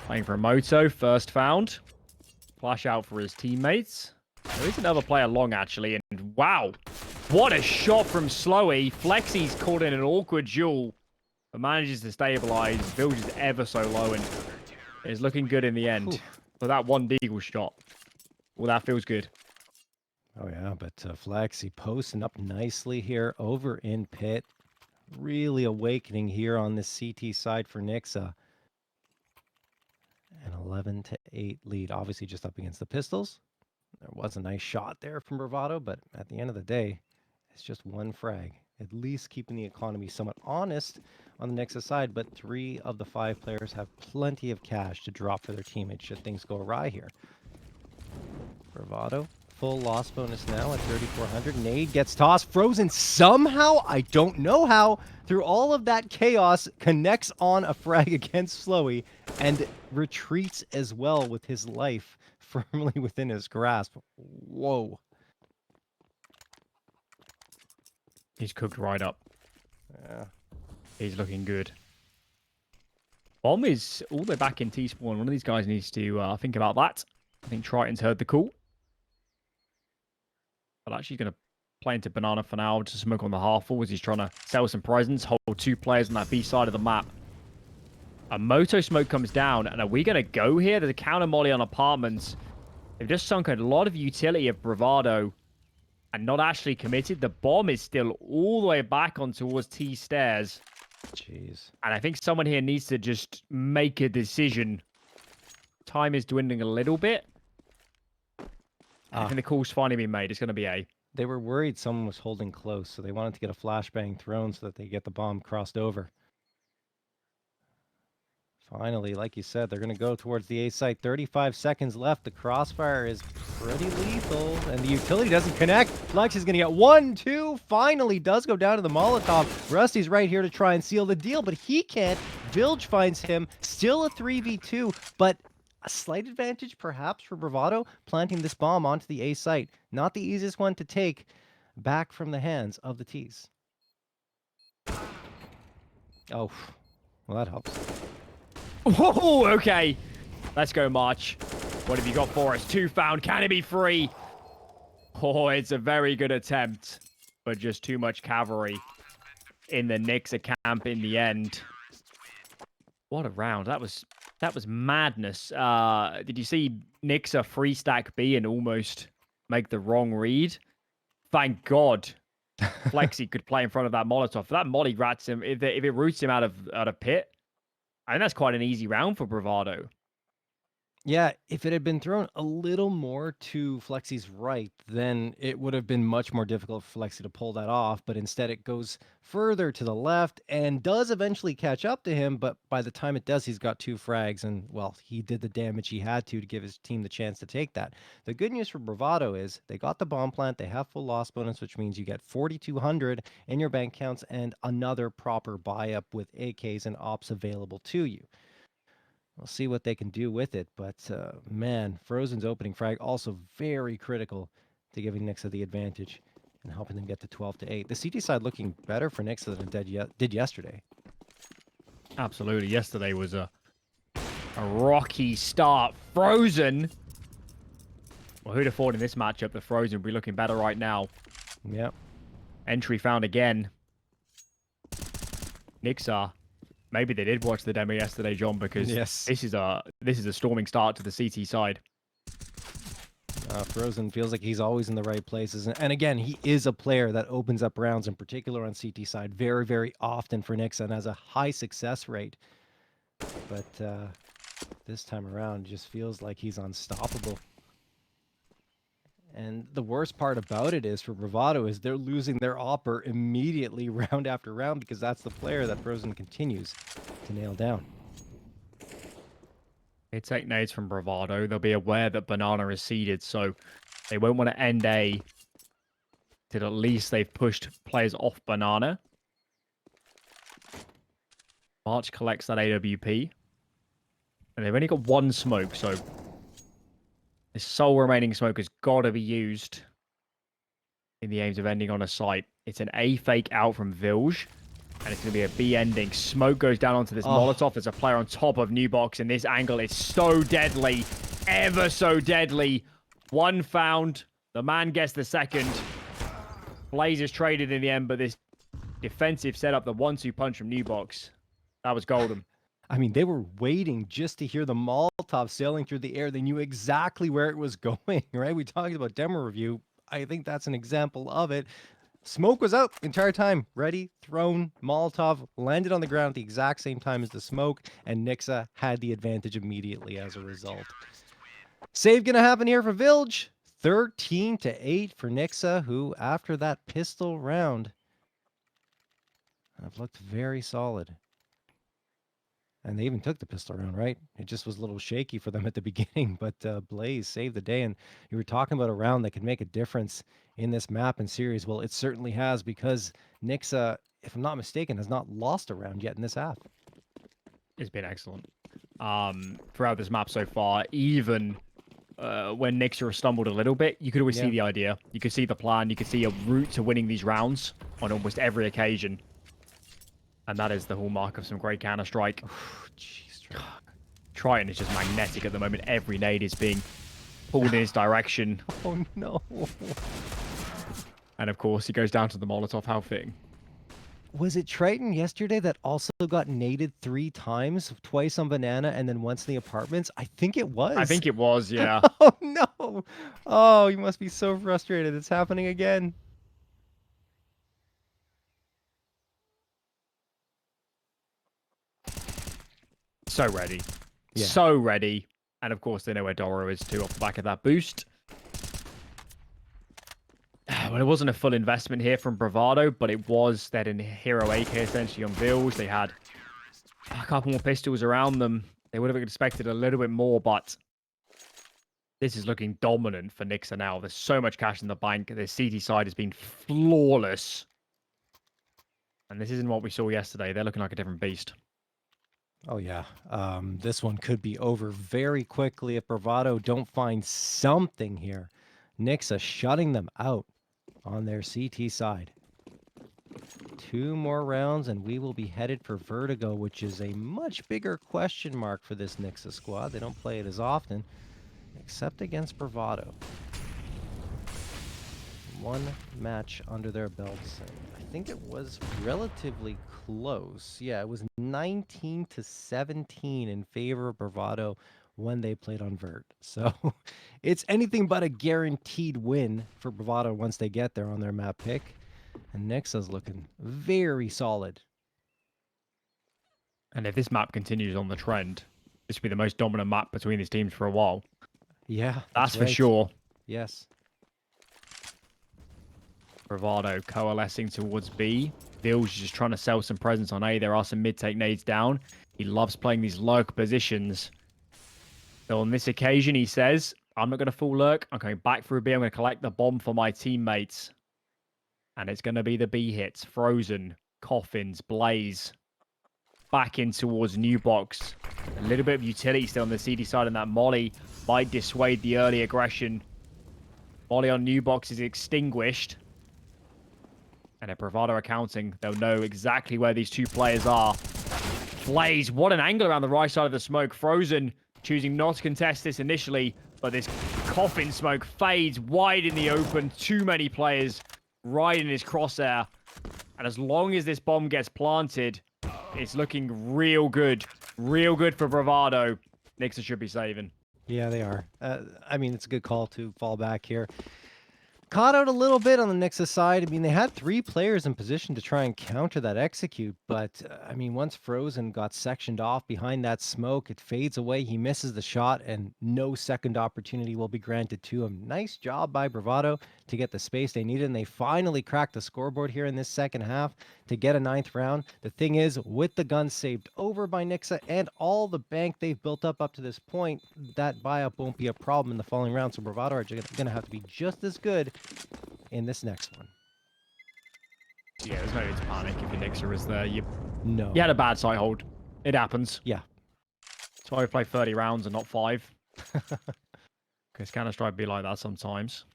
Playing for a moto, first found. Flash out for his teammates. There is another player long, actually, and wow, what a shot from flexeeee. flexeee's caught in an awkward duel, but manages to stabilize. Wilj is ever so low and is looking good in the end. For that one deagle shot. Well, that feels good. Oh yeah, but flexeeee posting up nicely here over in pit. Really awakening here on this CT side for Nixuh. An 11-8 lead, obviously just up against the pistols. There was a nice shot there from Bravado, but at the end of the day, it's just 1 frag. At least keeping the economy somewhat honest on the Nixuh side, but 3 of the 5 players have plenty of cash to drop for their teammates should things go awry here. Bravado. Full loss bonus now at 3,400. Nade gets tossed. Frozen somehow, I don't know how, through all of that chaos, connects on a frag against flexeeee and retreats as well with his life firmly within his grasp. Whoa. He's cooked right up. Yeah. He's looking good. Bomb is all the way back in T-spawn. One of these guys needs to think about that. I think Triton's heard the call. But actually going to play into Banana for now to smoke on the half full as he's trying to sell some presents, hold 2 players on that B side of the map. A moto smoke comes down, and are we going to go here? There's a counter molly on apartments. They've just sunk a lot of utility of Bravado and not actually committed. The bomb is still all the way back on towards T stairs. Jeez. And I think someone here needs to just make a decision. Time is dwindling a little bit. I think the call's finally been made. It's going to be A. They were worried someone was holding close, so they wanted to get a flashbang thrown so that they get the bomb crossed over. Finally, like you said, they're going to go towards the A site. 35 seconds left. The crossfire is pretty lethal, and the utility doesn't connect. Flex is going to get 1, 2. Finally does go down to the Molotov. Rusty's right here to try and seal the deal, but he can't. Wilj finds him. Still a 3v2, but a slight advantage perhaps for Bravado planting this bomb onto the A site. Not the easiest one to take back from the hands of the T's. Oh, well, that helps. Whoa, okay. Let's go, March. What have you got for us? 2 found. Can it be 3? Oh, it's a very good attempt, but just too much cavalry in the Nixuh camp in the end. What a round. That was madness. Did you see Nixuh free stack B and almost make the wrong read? Thank God flexeeee could play in front of that Molotov. If that molly rats him, if it roots him out of pit, I think that's quite an easy round for Bravado. Yeah, if it had been thrown a little more to Flexie's right, then it would have been much more difficult for Flexie to pull that off. But instead, it goes further to the left and does eventually catch up to him. But by the time it does, he's got 2 frags. And, well, he did the damage he had to give his team the chance to take that. The good news for Bravado is they got the bomb plant. They have full loss bonus, which means you get 4,200 in your bank counts and another proper buy up with AKs and ops available to you. We'll see what they can do with it, but man, Frozen's opening frag also very critical to giving Nixuh the advantage and helping them get to 12-8. The CT side looking better for Nixuh than it did yesterday. Absolutely. Yesterday was a rocky start. Frozen. Well, who'd have thought in this matchup that Frozen would be looking better right now? Yep. Entry found again. Nixuh. Maybe they did watch the demo yesterday, John, because Yes. this is a storming start to the CT side. Frozen feels like he's always in the right places. And again, he is a player that opens up rounds, in particular on CT side, very, very often for Nixuh and has a high success rate. But this time around, it just feels like he's unstoppable. And the worst part about it is for Bravado is they're losing their Opper immediately round after round because that's the player that Frozen continues to nail down. They take nades from Bravado. They'll be aware that Banana is seeded, so they won't want to end A till at least they've pushed players off Banana. March collects that AWP. And they've only got 1 smoke, so the sole remaining smoke has got to be used in the aims of ending on a site. It's an A fake out from Wilj, and it's going to be a B ending. Smoke goes down onto this Molotov. There's a player on top of Newbox, and this angle is so deadly. Ever so deadly. 1 found. The man gets the second. Blaze is traded in the end, but this defensive setup, the 1-2 punch from Newbox, that was golden. I mean, they were waiting just to hear the Molotov sailing through the air. They knew exactly where it was going, right? We talked about demo review. I think that's an example of it. Smoke was out the entire time. Ready, thrown, Molotov, landed on the ground at the exact same time as the smoke, and Nixuh had the advantage immediately as a result. Save gonna happen here for Wilj. 13-8 for Nixuh, who, after that pistol round, have looked very solid. And they even took the pistol round, right? It just was a little shaky for them at the beginning, but Blaze saved the day. And you were talking about a round that could make a difference in this map and series. Well, it certainly has, because Nixuh, if I'm not mistaken, has not lost a round yet in this half. It's been excellent. Throughout this map so far, even when Nixuh stumbled a little bit, you could always see the idea. You could see the plan. You could see a route to winning these rounds on almost every occasion. And that is the hallmark of some great Counter-Strike. Jeez, Triton is just magnetic at the moment. Every nade is being pulled in his direction. Oh, no. And of course, he goes down to the Molotov. How fitting. Was it Triton yesterday that also got naded 3 times, twice on Banana and then once in the apartments? I think it was. I think it was, yeah. Oh, no. Oh, you must be so frustrated. It's happening again. So ready. Yeah. So ready. And of course, they know where Doro is too off the back of that boost. Well, it wasn't a full investment here from Bravado, but it was that in Hero AK essentially on Wilj. They had a couple more pistols around them. They would have expected a little bit more, but this is looking dominant for Nixuh now. There's so much cash in the bank. The CT side has been flawless. And this isn't what we saw yesterday. They're looking like a different beast. Oh, yeah. This one could be over very quickly if Bravado don't find something here. Nixuh shutting them out on their CT side. 2 more rounds and we will be headed for Vertigo, which is a much bigger question mark for this Nixuh squad. They don't play it as often, except against Bravado. 1 match under their belts. I think it was relatively close. Yeah, it was 19-17 in favor of Bravado when they played on Vert. So it's anything but a guaranteed win for Bravado once they get there on their map pick. And Nixuh's looking very solid. And if this map continues on the trend, this will be the most dominant map between these teams for a while. Yeah, That's for right. sure. Yes. Bravado coalescing towards B. Wilj just trying to sell some presence on A. There are some mid-take nades down. He loves playing these lurk positions. So on this occasion, he says, I'm not going to full lurk. I'm going back through B. I'm going to collect the bomb for my teammates. And it's going to be the B hits. Frozen, Coffins, Blaze. Back in towards New Box. A little bit of utility still on the CD side, and that Molly might dissuade the early aggression. Molly on New Box is extinguished. And if Bravado are counting, they'll know exactly where these two players are. Blaze, what an angle around the right side of the smoke. Frozen choosing not to contest this initially, but this coffin smoke fades wide in the open. Too many players right in his crosshair. And as long as this bomb gets planted, it's looking real good. Real good for Bravado. Nixuh should be saving. Yeah, they are. I mean, it's a good call to fall back here. Caught out a little bit on the Nixuh side. I mean, they had 3 players in position to try and counter that execute, but I mean, once Frozen got sectioned off behind that smoke, it fades away. He misses the shot, and no second opportunity will be granted to him. Nice job by Bravado to get the space they needed, and they finally cracked the scoreboard here in this second half to get a 9th round. The thing is, with the gun saved over by Nixuh and all the bank they've built up to this point, that buy-up won't be a problem in the following round, so Bravado are going to have to be just as good in this next one. Yeah, there's no need to panic if your Nixuh is there. You No. had a bad site hold. It happens. Yeah. That's why we play 30 rounds and not 5. Because Counter-Strike be like that sometimes.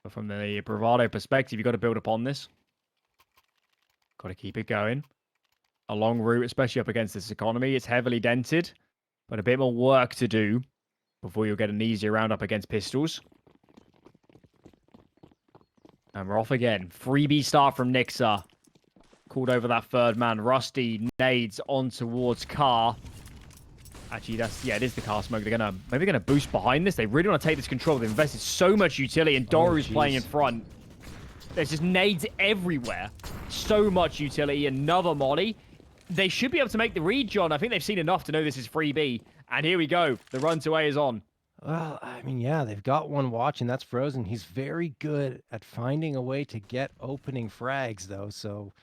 But from the Bravado perspective, you've got to build upon this. Got to keep it going. A long route, especially up against this economy. It's heavily dented, but a bit more work to do before you'll get an easier round up against pistols. And we're off again. Freebie start from Nixuh. Called over that 3rd man. Rusty nades on towards Car. Actually, it is the Car smoke. Maybe they're gonna boost behind this. They really want to take this control. They've invested so much utility, and Doru's playing in front. There's just nades everywhere. So much utility. Another molly. They should be able to make the read, John. I think they've seen enough to know this is Freebie. And here we go. The run to A is on. Well, I mean, yeah, they've got one watch, and that's Frozen. He's very good at finding a way to get opening frags, though, so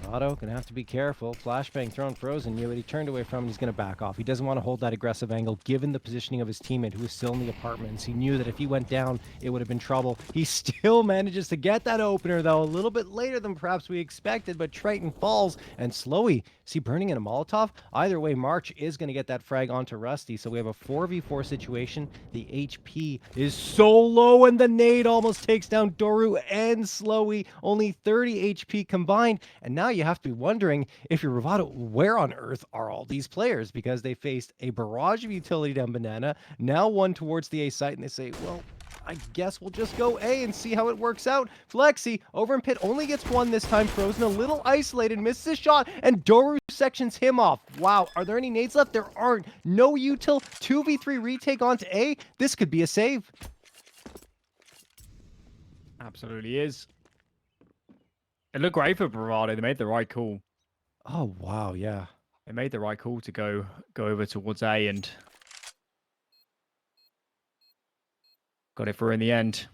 Bravado gonna have to be careful. Flashbang thrown Frozen. Knew what he turned away from, and he's gonna back off. He doesn't want to hold that aggressive angle, given the positioning of his teammate, who is still in the apartments. He knew that if he went down, it would have been trouble. He still manages to get that opener, though, a little bit later than perhaps we expected, but Triton falls, and slowly, is he burning in a Molotov? Either way, March is gonna get that frag onto Rusty, so we have a 4v4 situation. The HP is so low, and the nade almost takes down Doru and Slowy. Only 30 HP combined, and now you have to be wondering, if you're Bravado, where on earth are all these players? Because they faced a barrage of utility down Banana, now one towards the A site, and they say, well, I guess we'll just go A and see how it works out. Flexeeee over in pit only gets 1 this time. Frozen a little isolated, misses his shot, and Doru sections him off. Wow, are there any nades left? There aren't. No util. 2v3 retake onto A. This could be a save. Absolutely is. It looked great for Bravado. They made the right call. Oh, wow, yeah. They made the right call to go over towards A and got it through in the end.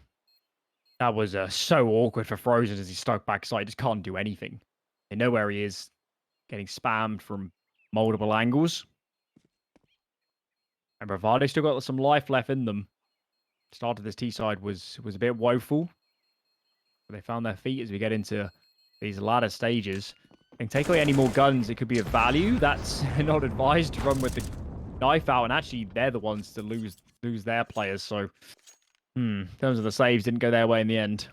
That was so awkward for Frozen as he stuck backside. He just can't do anything. They know where he is, getting spammed from multiple angles. And Bravado still got some life left in them. Start of this T side was a bit woeful. But they found their feet as we get into these latter stages. And take away any more guns, it could be of value. That's not advised to run with the knife out. And actually, they're the ones to lose their players. So, in terms of the saves, didn't go their way in the end.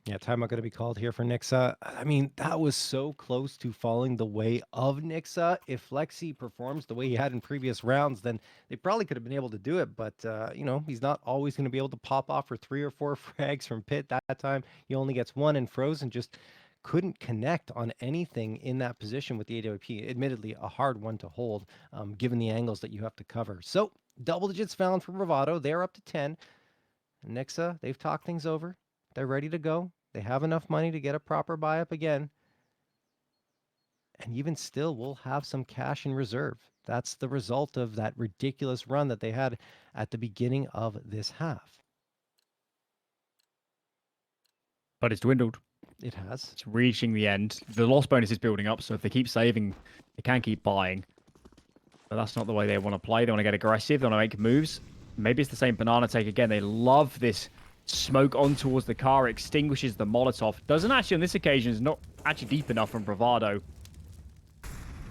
Yeah, timeout going to be called here for Nixuh. I mean, that was so close to falling the way of Nixuh. If flexeeee performs the way he had in previous rounds, then they probably could have been able to do it. But, you know, he's not always going to be able to pop off for 3 or 4 frags from pit. That time, he only gets 1, and Frozen just couldn't connect on anything in that position with the AWP. Admittedly, a hard one to hold, given the angles that you have to cover. So, double digits found for Bravado. They're up to 10. Nixuh, they've talked things over. They're ready to go. They have enough money to get a proper buy-up again. And even still, we'll have some cash in reserve. That's the result of that ridiculous run that they had at the beginning of this half. But it's dwindled. It has. It's reaching the end. The loss bonus is building up, so if they keep saving, they can keep buying. But that's not the way they want to play. They want to get aggressive. They want to make moves. Maybe it's the same banana take again. They love this smoke on towards the car. Extinguishes the Molotov. Doesn't actually, on this occasion, is not actually deep enough from Bravado.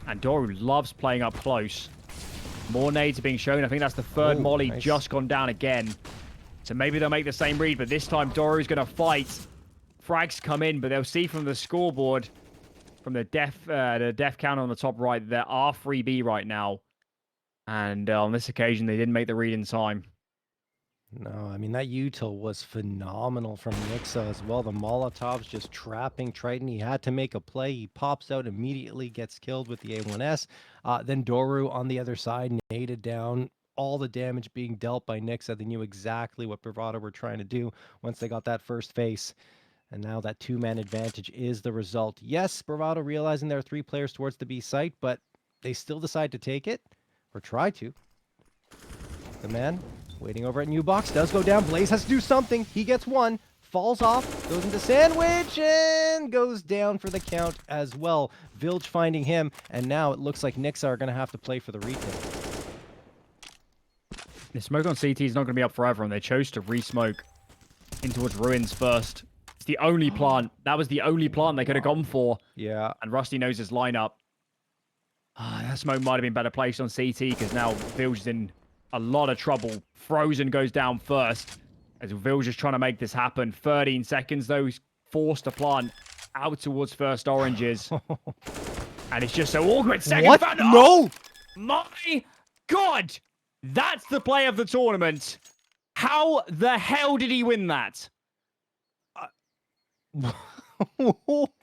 And Doru loves playing up close. More nades are being shown. I think that's the third molly nice. just gone down again. So maybe they'll make the same read, but this time Doru's going to fight. Frags come in, but they'll see from the scoreboard, from the death count on the top right, there are 3B right now. And on this occasion, they didn't make the read in time. No, I mean, that util was phenomenal from Nixuh as well. The Molotovs just trapping Triton. He had to make a play. He pops out immediately, gets killed with the A1S. Then Doru on the other side, naded down. All the damage being dealt by Nixuh. They knew exactly what Bravado were trying to do once they got that first face. And now that two-man advantage is the result. Yes, Bravado realizing there are 3 players towards the B site, but they still decide to take it, or try to. The man waiting over at New Box does go down. Blaze has to do something. He gets one, falls off, goes into sandwich, and goes down for the count as well. Wilj finding him, and now it looks like Nixuh are going to have to play for the retake. The smoke on CT is not going to be up forever, and they chose to re-smoke in towards Ruins first. It's the only plant. That was the only plant they could have gone for. Yeah. And Rusty knows his lineup. That smoke might have been better placed on CT, because now Wilj is in a lot of trouble. Frozen goes down first, as Wilj is trying to make this happen. 13 seconds, though. He's forced to plant out towards first oranges. And it's just so awkward. Second What? fan- No! My God! That's the play of the tournament. How the hell did he win that?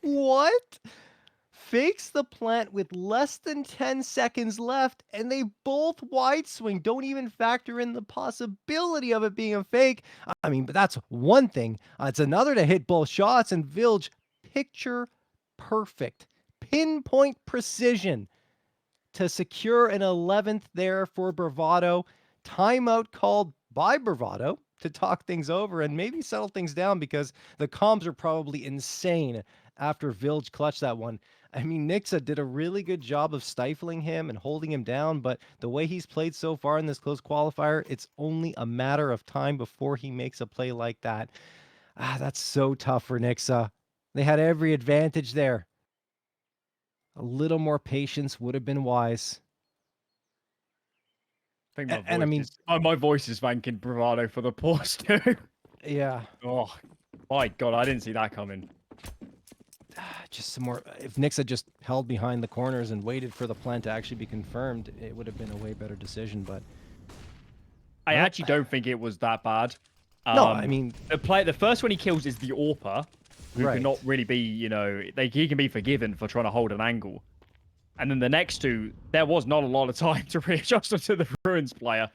What? Fakes the plant with less than 10 seconds left, and they both wide swing. Don't even factor in the possibility of it being a fake. I mean, but that's one thing. It's another to hit both shots, and Wilj, picture perfect, pinpoint precision to secure an 11th there for Bravado. Timeout called by Bravado to talk things over and maybe settle things down, because the comms are probably insane after Wilj clutched that one. I mean, Nixuh did a really good job of stifling him and holding him down, but the way he's played so far in this close qualifier, it's only a matter of time before he makes a play like that. That's so tough for Nixuh. They had every advantage there. A little more patience would have been wise. I think And I mean, my voice is thanking Bravado for the pause too. yeah. Oh, my God, I didn't see that coming. Just some more. If Nixuh just held behind the corners and waited for the plant to actually be confirmed, it would have been a way better decision. But I actually don't think it was that bad. no, I mean, the first one he kills is the AWPer, who Right. cannot really be, he can be forgiven for trying to hold an angle. And then the next two, there was not a lot of time to readjust to the Ruins player.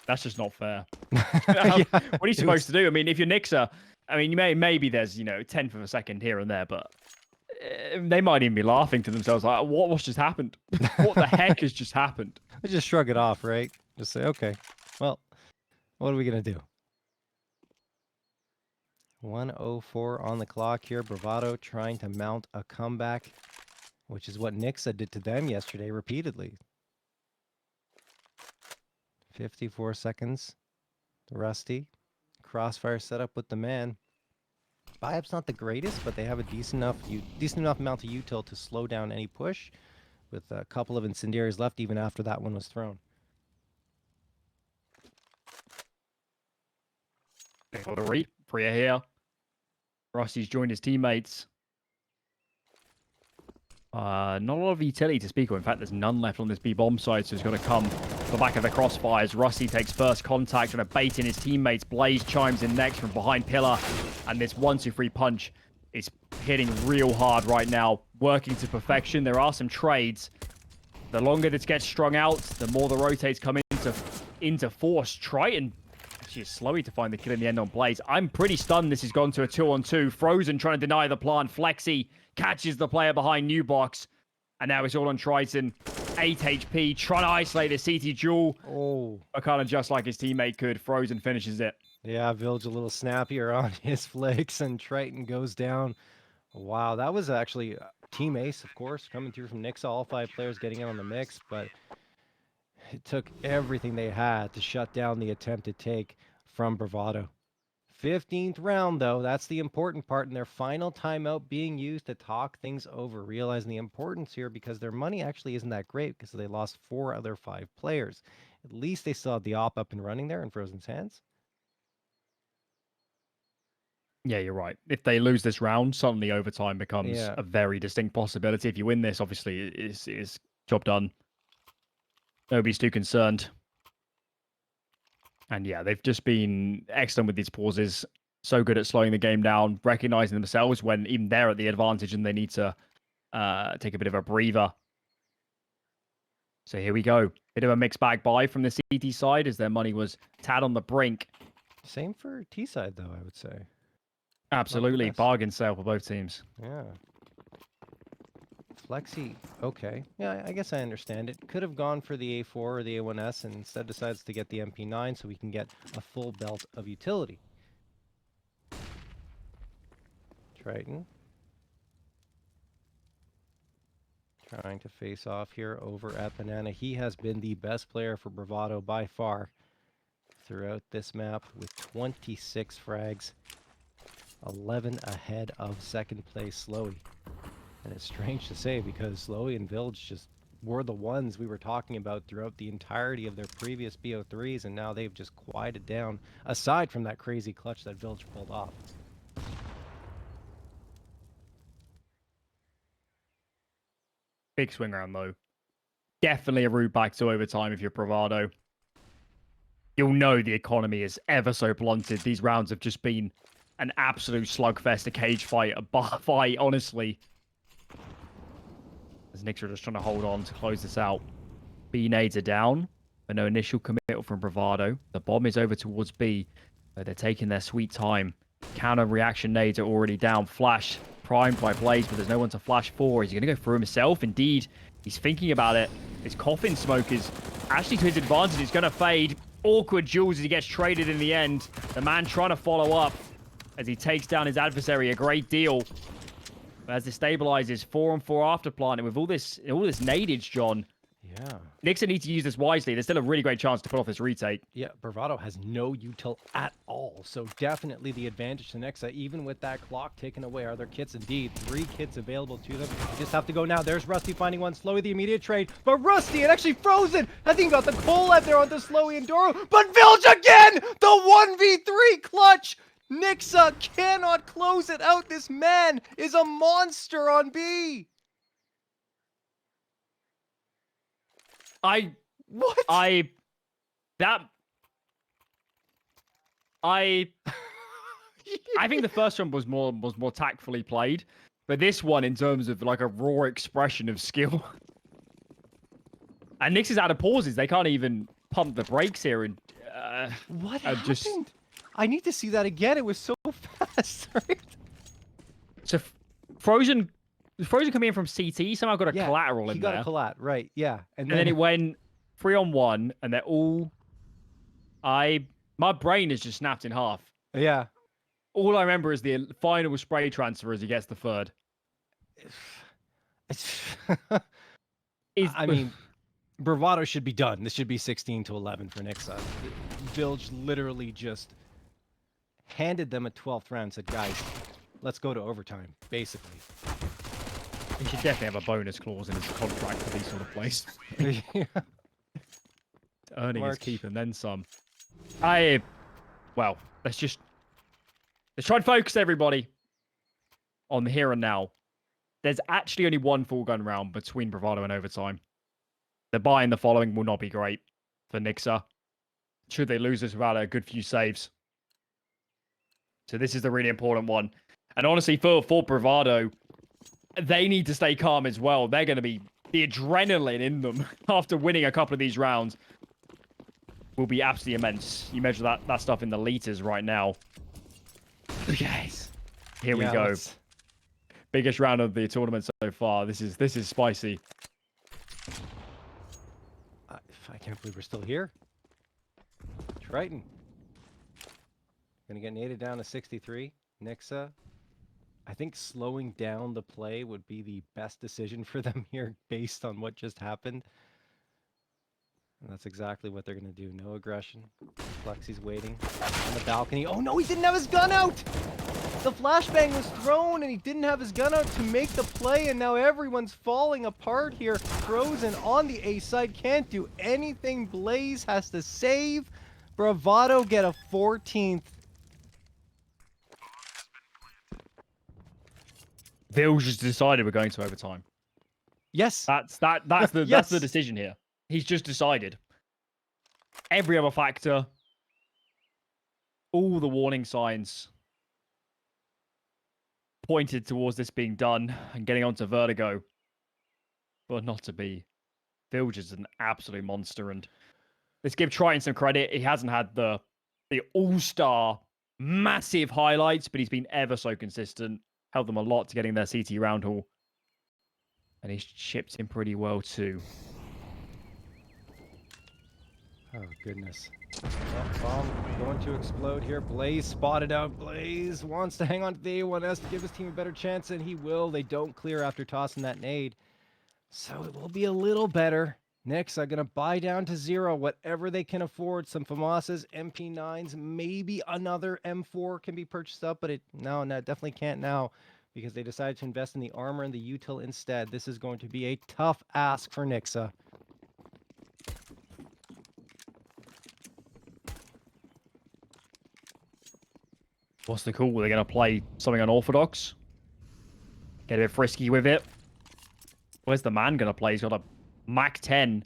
That's just not fair. Yeah, What are you supposed to do? I mean, if you're Nixuh, I mean, maybe there's, 10th of a second here and there, but they might even be laughing to themselves like, what's just happened? What the heck has just happened? They just shrug it off, right? Just say, okay, well, what are we going to do? 1:04 on the clock here. Bravado trying to mount a comeback, which is what Nixuh did to them yesterday repeatedly. 54 seconds. Rusty. Crossfire setup with the man. Buy-up's not the greatest, but they have a decent enough amount of util to slow down any push, with a couple of incendiaries left even after that one was thrown. Priya here. Rusty's joined his teammates. Not a lot of utility to speak of. In fact, there's none left on this B bomb side, so he's got to come to the back of the crossfires. Rusty takes first contact, trying to bait in his teammates. Blaze chimes in next from behind pillar, and this 1-2-3 punch is hitting real hard right now, working to perfection. There are some trades. The longer this gets strung out, the more the rotates come into force. Triton actually is slowy to find the kill in the end on Blaze. I'm pretty stunned this has gone to a 2-on-2. Frozen trying to deny the plant. flexeeee catches the player behind New Box. And now it's all on Triton. 8 HP, trying to isolate the CT duel. Oh. But kind of just like his teammate could. Frozen finishes it. Yeah, Wilj a little snappier on his flicks, and Triton goes down. Wow, that was actually team ace, of course, coming through from Nixuh. All 5 players getting in on the mix, but it took everything they had to shut down the attempted take from Bravado. 15th round, though, that's the important part, and their final timeout being used to talk things over, realizing the importance here because their money actually isn't that great because they lost 4 other 5 players. At least they still had the op up and running there in Frozen's hands. Yeah, you're right. If they lose this round, suddenly overtime becomes a very distinct possibility. If you win this, obviously, it's job done. Nobody's too concerned. And yeah, they've just been excellent with these pauses. So good at slowing the game down, recognizing themselves when even they're at the advantage and they need to take a bit of a breather. So here we go. Bit of a mixed bag buy from the CT side as their money was tad on the brink. Same for T side, though, I would say. Absolutely. Bargain sale for both teams. Yeah. flexeeee, okay. Yeah, I guess I understand it. Could have gone for the A4 or the A1S and instead decides to get the MP9 so we can get a full belt of utility. Triton. Trying to face off here over at Banana. He has been the best player for Bravado by far throughout this map with 26 frags. 11 ahead of second place sloweeee. And it's strange to say because sloweeee and Wilj just were the ones we were talking about throughout the entirety of their previous BO3s, and now they've just quieted down, aside from that crazy clutch that Wilj pulled off. Big swing around though. Definitely a route back to overtime if you're Bravado. You'll know the economy is ever so blunted. These rounds have just been an absolute slugfest, a cage fight, a bar fight, honestly. As Nixuh are just trying to hold on to close this out. B nades are down, but no initial committal from Bravado. The bomb is over towards B, but they're taking their sweet time. Counter reaction nades are already down. Flash primed by Blaze, but there's no one to flash for. Is he going to go for himself? Indeed, he's thinking about it. His coffin smoke is actually to his advantage. It's going to fade. Awkward duels as he gets traded in the end. The man trying to follow up as he takes down his adversary a great deal. But as it stabilizes, 4-on-4 after planting with all this nadage, John. Yeah. Nixuh needs to use this wisely. There's still a really great chance to pull off this retake. Yeah, Bravado has no util at all, so definitely the advantage to Nixuh, even with that clock taken away. Are there kits? Indeed, 3 kits available to them. They just have to go now. There's Rusty finding one. sloweeee the immediate trade, but Rusty, and actually Frozen, hasn't even got the coal out there onto sloweeee and Doro, but Wilj again! The 1v3 clutch! Nixuh cannot close it out. This man is a monster on B. I think the first one was more tactfully played, but this one, in terms of like a raw expression of skill, and Nixuh's out of pauses. They can't even pump the brakes here. And what happened? I need to see that again. It was so fast. Right? So Frozen coming in from CT somehow got a collateral in there. He got a collat, right? Yeah, and then it went 3-on-1, and they're all. My brain is just snapped in half. Yeah. All I remember is the final spray transfer as he gets the third. I mean, Bravado should be done. This should be 16-11 for Nixuh. Wilj literally just handed them a 12th round and said, guys, let's go to overtime, basically. He should definitely have a bonus clause in his contract for these sort of plays. Yeah. Earning his keep and then some. Well, let's try and focus everybody on the here and now. There's actually only one full gun round between Bravado and overtime. The buy in the following will not be great for Nixuh. Should they lose this without a good few saves. So this is the really important one. And honestly, for Bravado, they need to stay calm as well. They're going to be the adrenaline in them after winning a couple of these rounds will be absolutely immense. You measure that stuff in the liters right now. Yes. Here we go. Biggest round of the tournament so far. This is spicy. I can't believe we're still here. Triton. Gonna get naded down to 63. Nixuh. I think slowing down the play would be the best decision for them here based on what just happened. And that's exactly what they're going to do. No aggression. Flexee's waiting on the balcony. Oh no, he didn't have his gun out! The flashbang was thrown and he didn't have his gun out to make the play, and now everyone's falling apart here. Frozen on the A side, can't do anything. Blaze has to save. Bravado get a 14th. Wilj just decided we're going to overtime. Yes. That's the Yes. that's the decision here. He's just decided. Every other factor, all the warning signs pointed towards this being done and getting onto Vertigo. But not to be. Wilj is an absolute monster, and let's give Triton some credit. He hasn't had the all-star massive highlights, but he's been ever so consistent. Helped them a lot to getting their CT round haul. And he's chipped in pretty well too. Oh, goodness. Bomb going to explode here. Blaze spotted out. Blaze wants to hang on to the A1S to give his team a better chance, and he will. They don't clear after tossing that nade. So it will be a little better. Nixuh going to buy down to 0, whatever they can afford. Some FAMASs, MP9s, maybe another M4 can be purchased up, but no, definitely can't now because they decided to invest in the armor and the util instead. This is going to be a tough ask for Nixuh. What's the call? They're going to play something unorthodox? Get a bit frisky with it? Where's the man going to play? He's got a Mac 10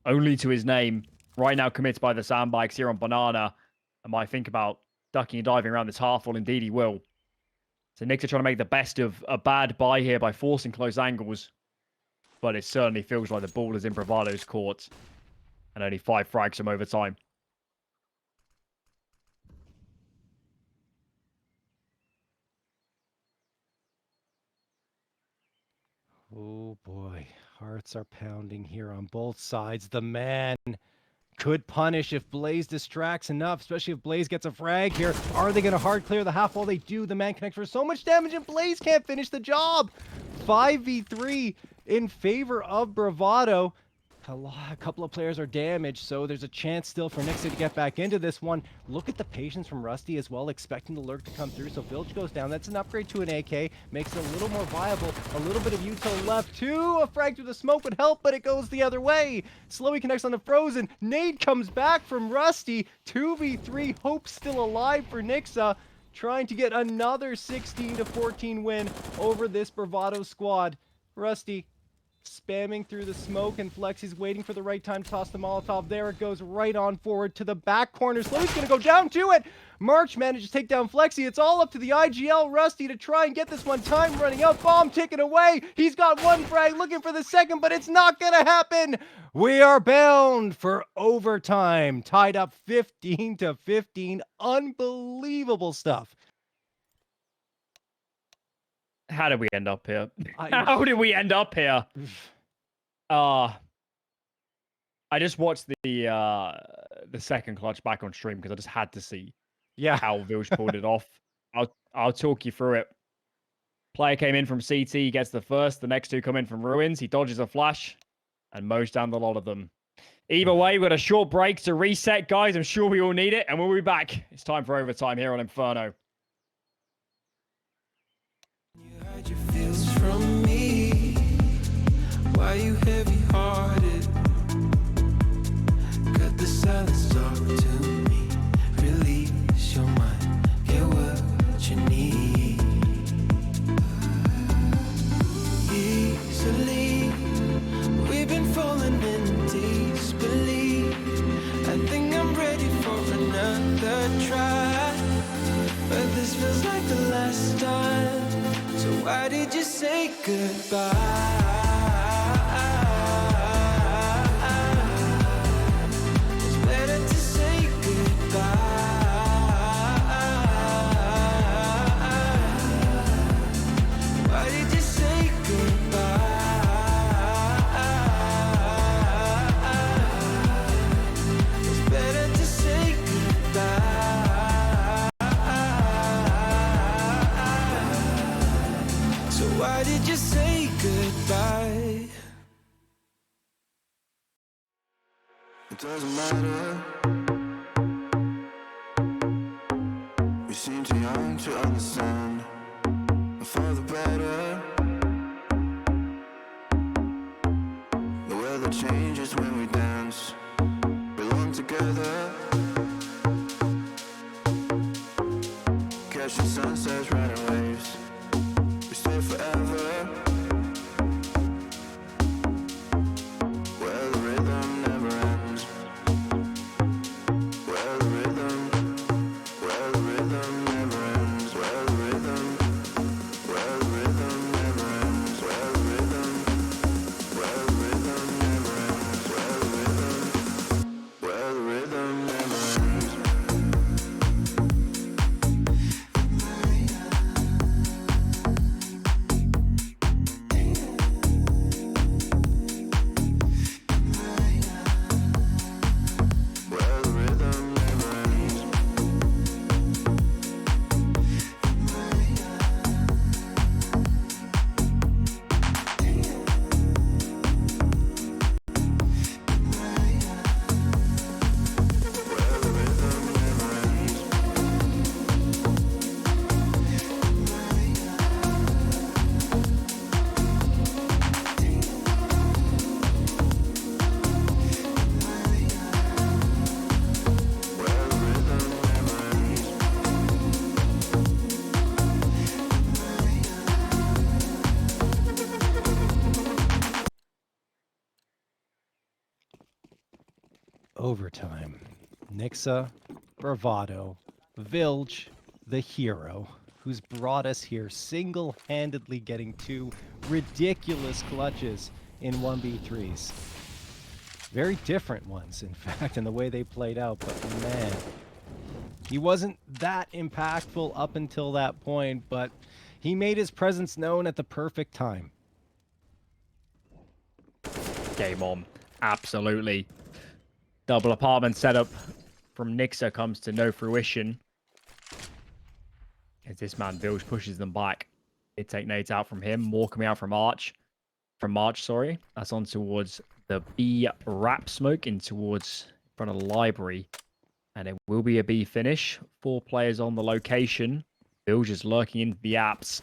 only to his name. Right now committed by the sandbags here on Banana. And might think about ducking and diving around this half wall. Indeed he will. So Nixuh trying to make the best of a bad buy here by forcing close angles. But it certainly feels like the ball is in Bravado's court. And only 5 frags from overtime. Oh boy, hearts are pounding here on both sides. The man could punish if Blaze distracts enough, especially if Blaze gets a frag here. Are they going to hard clear the half wall? They do. The man connects for so much damage and Blaze can't finish the job. 5v3 in favor of Bravado. A couple of players are damaged, so there's a chance still for Nixuh to get back into this one. Look at the patience from Rusty as well, expecting the lurk to come through. So Wilj goes down. That's an upgrade to an AK. Makes it a little more viable. A little bit of util left. A frag through the smoke would help, but it goes the other way. Slowly connects on the Frozen. Nade comes back from Rusty. 2v3. Hope still alive for Nixuh. Trying to get another 16-14 win over this Bravado squad. Rusty spamming through the smoke, and Flexee's waiting for the right time to toss the Molotov. There it goes, right on forward to the back corner. Slowly's gonna go down to it. March manages to take down Flexeee. It's all up to the IGL Rusty to try and get this one. Time running out, bomb ticking away. He's got one frag, looking for the second, but it's not gonna happen. We are bound for overtime. Tied up 15-15. Unbelievable stuff. How did we end up here? How did we end up here? I just watched the second clutch back on stream because I just had to see how Wilj pulled it off. I'll talk you through it. Player came in from CT, he gets the first. The next two come in from Ruins. He dodges a flash and mows down the lot of them. Either way, we've got a short break to reset, guys. I'm sure we all need it, and we'll be back. It's time for overtime here on Inferno. Your feels from me. Why you heavy-hearted? Cut the silence talk to me. Release your mind. Get what you need. Easily, we've been falling in disbelief. I think I'm ready for another try, but this feels like the last time. So why did you say goodbye? It doesn't matter. We seem too young to understand. For the better. The weather changes when we dance. Belong together. Catching sunsets, riding waves. We stay forever. Where the rhythm never ends. Where the rhythm never ends. Where the rhythm never ends. Where the rhythm never ends. Where the rhythm never ends. Where the rhythm never ends. Where the rhythm never ends. Where the rhythm never ends. Overtime. Nixuh, Bravado, Wilj, the hero, who's brought us here single-handedly getting 2 ridiculous clutches in 1v3s. Very different ones, in fact, in the way they played out, but man, he wasn't that impactful up until that point, but he made his presence known at the perfect time. Game on. Absolutely. Double apartment setup from Nixuh comes to no fruition. As this man Wilj pushes them back. They take nades out from him. More coming out from March. Sorry. That's on towards the B wrap smoke in towards front of the library. And it will be a B finish. 4 players on the location. Wilj is lurking into the apps.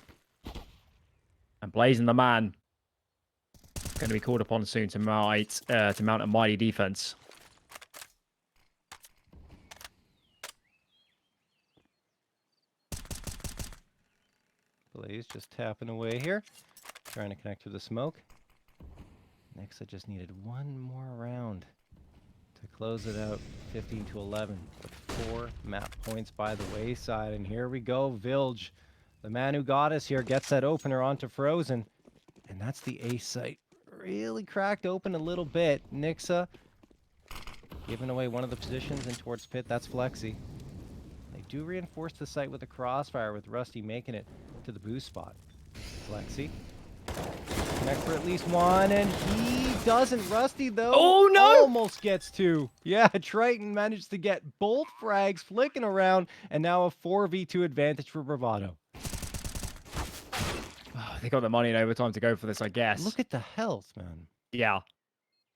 And Blazing the man. Going to be called upon soon to mount a mighty defense. Blaze just tapping away here, trying to connect to the smoke. Nixuh just needed one more round to close it out, 15 to 11, with 4 map points by the wayside. And here we go, Wilj, the man who got us here, gets that opener onto Frozen, and that's the A site. Really cracked open a little bit. Nixuh giving away one of the positions in towards pit. That's flexeeee. They do reinforce the site with a crossfire, with Rusty making it to the boost spot. flexeeee connect for at least one, and he doesn't. Rusty, though, Oh, no! almost gets 2. Yeah, Triton managed to get both frags flicking around, and now a 4v2 advantage for Bravado. They got the money in overtime to go for this, I guess. Look at the health, man. Yeah.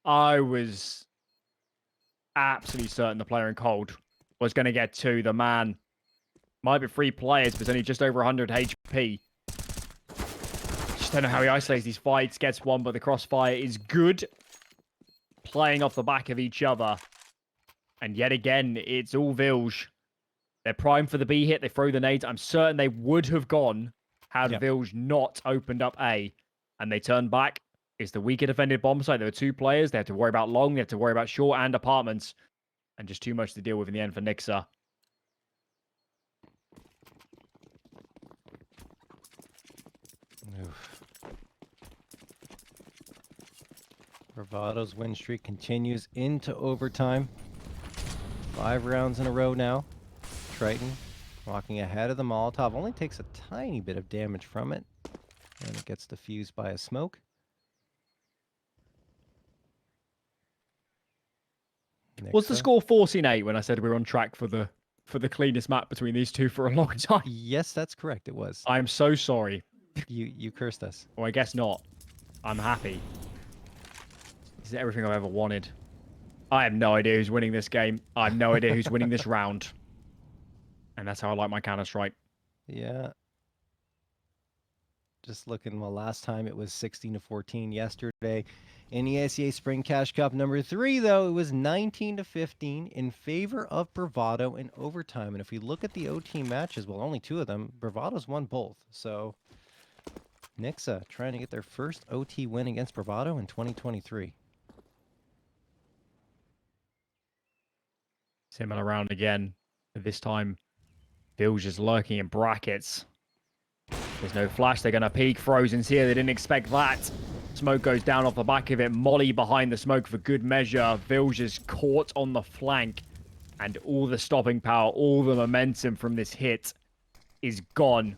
I was absolutely certain the player in cold was going to get 2. The man might be 3 players, but it's only just over 100 HP. Just don't know how he isolates these fights. Gets 1, but the crossfire is good. Playing off the back of each other. And yet again, it's all Wilj. They're primed for the B hit. They throw the nades. I'm certain they would have gone had Wilj not opened up A. And they turn back. It's the weaker defended bomb site. There were 2 players. They had to worry about long. They had to worry about short and apartments. And just too much to deal with in the end for Nixuh. Oof. Bravado's win streak continues into overtime. 5 rounds in a row now. Triton walking ahead of the Molotov. Only takes a tiny bit of damage from it. And it gets diffused by a smoke. Was the Nixuh. score 14-8 when I said we were on track for the cleanest map between these two for a long time? Yes, that's correct. It was. I'm so sorry. You cursed us. Well, I guess not. I'm happy. This is everything I've ever wanted. I have no idea who's winning this game. I have no idea who's winning this round. And that's how I like my Counter-Strike. Yeah. Just looking, well, last time it was 16-14 yesterday. In ESEA Spring Cash Cup number 3, though, it was 19-15 in favor of Bravado in overtime. And if we look at the OT matches, well, only 2 of them, Bravado's won both. So Nixuh trying to get their first OT win against Bravado in 2023. Similar round again. This time, Wilj is lurking in brackets. There's no flash. They're going to peek. Frozen's here. They didn't expect that. Smoke goes down off the back of it. Molly behind the smoke for good measure. Wilj is caught on the flank. And all the stopping power, all the momentum from this hit is gone.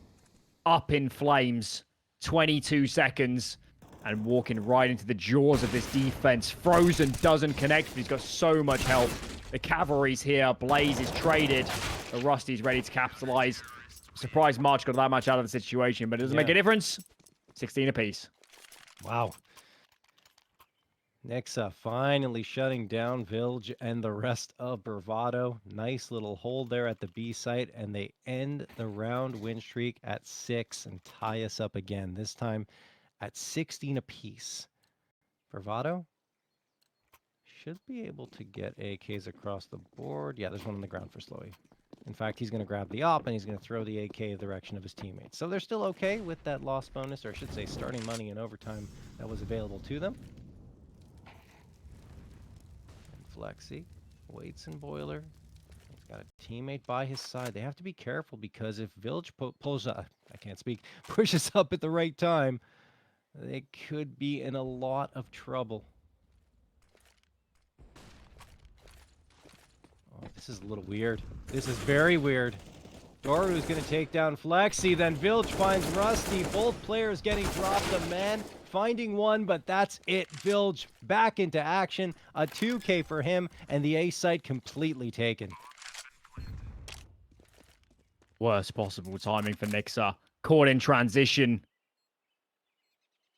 Up in flames. 22 seconds. And walking right into the jaws of this defense. Frozen doesn't connect, but he's got so much help. The cavalry's here. Blaze is traded. The Rusty's ready to capitalize. Surprised March got that much out of the situation, but it doesn't make a difference. 16 apiece. Wow. Nixuh finally shutting down Wilj and the rest of Bravado. Nice little hold there at the B site, and they end the round win streak at 6 and tie us up again, this time at 16 apiece. Bravado should be able to get AKs across the board. Yeah, there's one on the ground for flexeeee. In fact, he's going to grab the op, and he's going to throw the AK in the direction of his teammates. So they're still okay with that loss bonus, or I should say starting money in overtime that was available to them. And flexeeee waits in boiler. He's got a teammate by his side. They have to be careful, because if Wilj pushes up at the right time, they could be in a lot of trouble. Oh, this is a little weird. This is very weird. Doru's going to take down flexeeee, then Wilj finds Rusty. Both players getting dropped. A man finding one, but that's it. Wilj back into action. A 2K for him, and the A site completely taken. Worst possible timing for Nixuh. Caught in transition.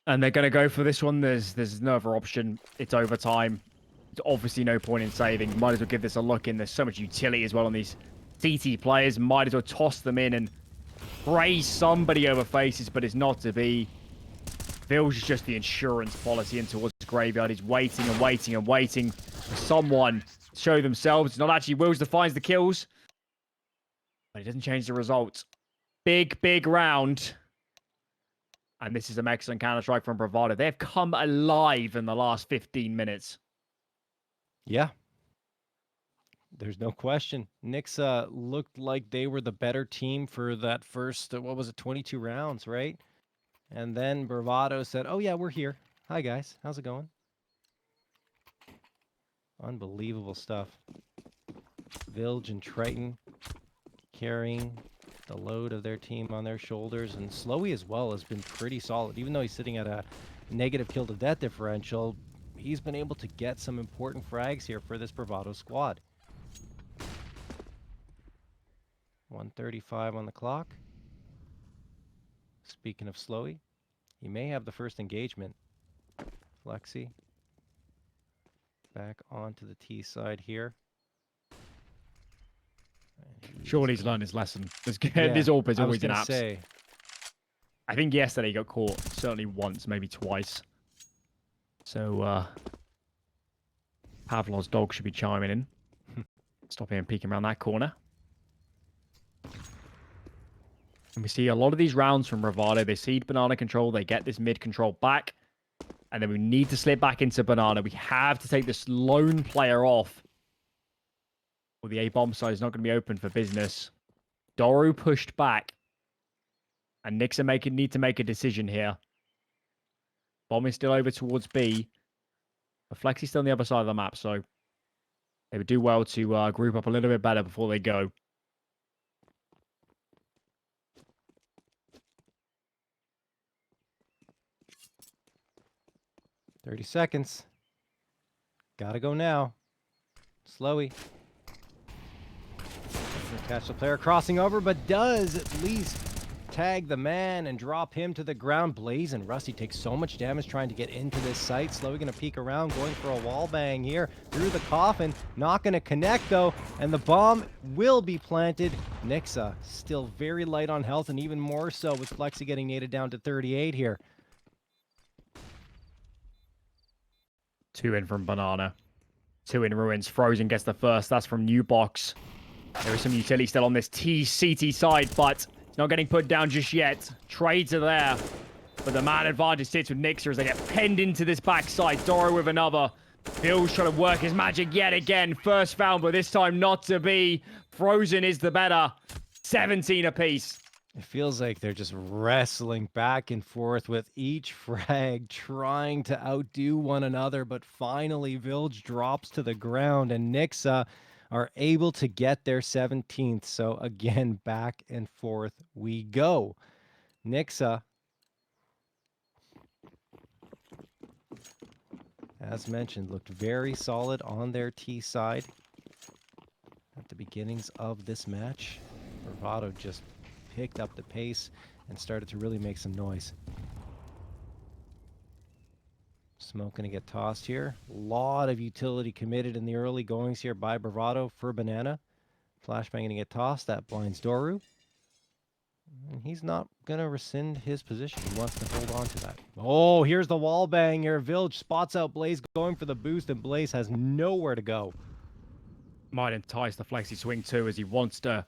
And they're going to go for this one. There's no other option. It's overtime. There's obviously no point in saving. Might as well give this a look in. There's so much utility as well on these TT players. Might as well toss them in and raise somebody over faces, but it's not to be. Wilj is just the insurance policy in towards the graveyard. He's waiting and waiting and waiting for someone to show themselves. It's not actually Wilj that finds the kills, but it doesn't change the result. Big, big round. And this is an excellent Counter-Strike from Bravado. They've come alive in the last 15 minutes. Yeah. There's no question. Nixuh looked like they were the better team for that first, 22 rounds, right? And then Bravado said, oh yeah, we're here. Hi guys, how's it going? Unbelievable stuff. Wilj and Triton carrying the load of their team on their shoulders, and flexeeee as well has been pretty solid. Even though he's sitting at a negative kill to death differential, he's been able to get some important frags here for this Bravado squad. 1:35 on the clock. Speaking of flexeeee, he may have the first engagement. flexeeee back onto the T side here. Surely he's learned his lesson. This AWP is always an apps. I think yesterday he got caught certainly once, maybe twice. So Pavlov's dog should be chiming in. Stop him peeking around that corner. And we see a lot of these rounds from Bravado. They seed banana control. They get this mid control back. And then we need to slip back into banana. We have to take this lone player off. Well, the A bomb side is not going to be open for business. Doru pushed back. And Nixuh need to make a decision here. Bomb is still over towards B. But flexeee's still on the other side of the map, so they would do well to group up a little bit better before they go. "30 seconds. Gotta go now. flexeeee. Doesn't catch the player crossing over, but does at least tag the man and drop him to the ground. Blaze and Rusty take so much damage trying to get into this site. Slowly going to peek around, going for a wall bang here through the coffin. Not going to connect though, and the bomb will be planted. Nixuh still very light on health, and even more so with flexeeee getting naded down to 38 here. 2 in from Banana. 2 in Ruins. Frozen gets the first. That's from New Box. There is some utility still on this CT side, but it's not getting put down just yet. Trades are there. But the man advantage sits with Nixuh as they get penned into this backside. Doro with another. Wilj trying to work his magic yet again. First found, but this time not to be. Frozen is the better. 17 apiece. It feels like they're just wrestling back and forth with each frag, trying to outdo one another. But finally, Wilj drops to the ground, and Nixuh are able to get their 17th. So again, back and forth we go. Nixuh, as mentioned, looked very solid on their T side at the beginnings of this match. Bravado just picked up the pace and started to really make some noise. Smoke gonna get tossed here. A lot of utility committed in the early goings here by Bravado for Banana. Flashbang gonna get tossed. That blinds Doru. And he's not gonna rescind his position. He wants to hold on to that. Oh, here's the wall bang here. Wilj spots out Blaze going for the boost, and Blaze has nowhere to go. Might entice the flexi swing too, as he wants to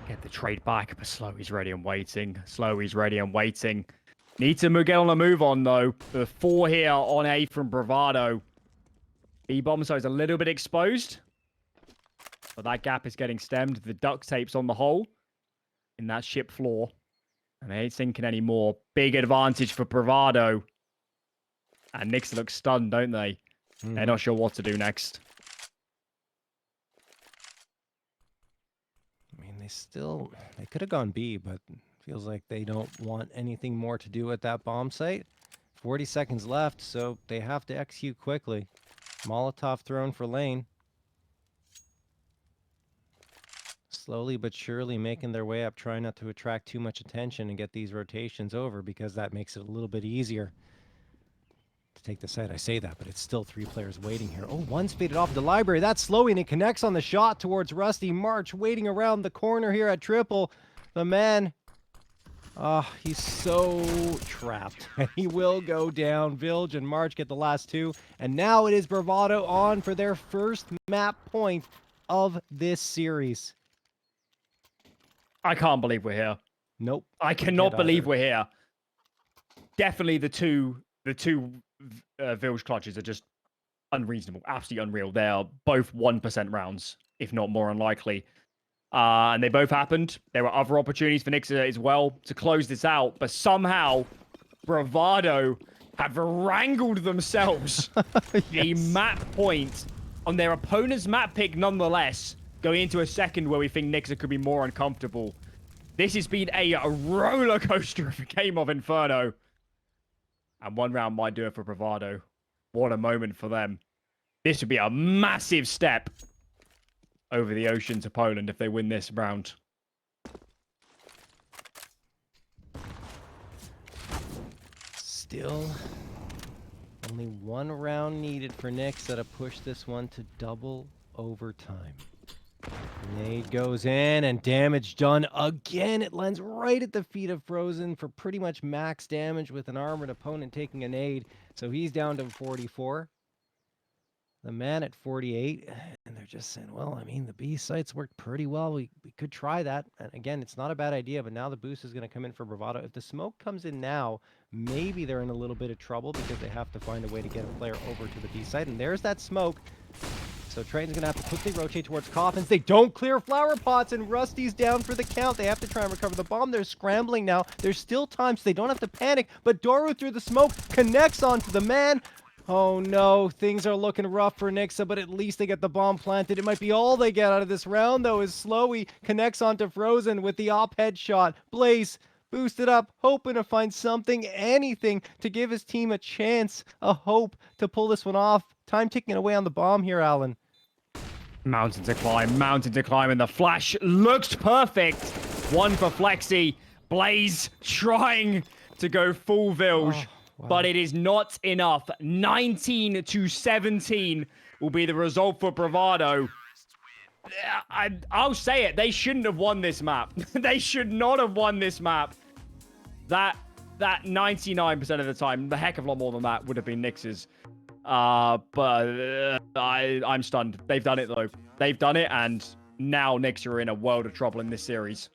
get the trade back, but slowly's ready and waiting. Slowly's ready and waiting. Need to get on a move on, though. The 4 here on A from Bravado. B-bomb, so it's a little bit exposed. But that gap is getting stemmed. The duct tape's on the hole in that ship floor. And they ain't sinking anymore. Big advantage for Bravado. And Nixuh looks stunned, don't they? They're not sure what to do next. I mean, they could have gone B, but feels like they don't want anything more to do at that bomb site. 40 seconds left, so they have to execute quickly. Molotov thrown for lane. Slowly but surely making their way up, trying not to attract too much attention and get these rotations over, because that makes it a little bit easier to take the site. I say that, but it's still 3 players waiting here. Oh, one's faded off the library. That's Slowly, and it connects on the shot towards Rusty. March waiting around the corner here at triple. The man, he's so trapped. He will go down. Wilj and March get the last 2. And now it is Bravado on for their first map point of this series. I can't believe we're here. Nope. I cannot believe we're here. Definitely the two Wilj clutches are just unreasonable, absolutely unreal. They are both 1% rounds, if not more unlikely. And they both happened. There were other opportunities for Nixuh as well to close this out, but somehow Bravado have wrangled themselves a map point on their opponent's map pick nonetheless, going into a second where we think Nixuh could be more uncomfortable. This has been a roller coaster of a game of Inferno. And one round might do it for Bravado. What a moment for them. This would be a massive step over the ocean to Poland if they win this round. Still only 1 round needed for Nixuh to push this one to double overtime. Nade goes in, and damage done again. It lands right at the feet of Frozen for pretty much max damage with an armored opponent taking a nade. So he's down to 44. The man at 48. And they're just saying, well, I mean, the B sites worked pretty well. We could try that. And again, it's not a bad idea, but now the boost is going to come in for Bravado. If the smoke comes in now, maybe they're in a little bit of trouble because they have to find a way to get a player over to the B site. And there's that smoke. So Triton's going to have to quickly rotate towards coffins. They don't clear flower pots, and Rusty's down for the count. They have to try and recover the bomb. They're scrambling now. There's still time, so they don't have to panic. But Doru through the smoke connects onto the man. Oh no, things are looking rough for Nixuh, but at least they get the bomb planted. It might be all they get out of this round, though, as Slowly connects onto Frozen with the op headshot. Blaze boosted up, hoping to find something, anything, to give his team a chance, a hope to pull this one off. Time ticking away on the bomb here, Alan. Mountain to climb, and the flash looks perfect. One for flexeeee. Blaze trying to go full Wilj, but it is not enough. 19-17 will be the result for Bravado. I'll say it. They shouldn't have won this map. They should not have won this map. That 99% of the time, the heck of a lot more than that would have been Nixuh's. But I'm stunned. They've done it, though. They've done it, and now Nixuh are in a world of trouble in this series.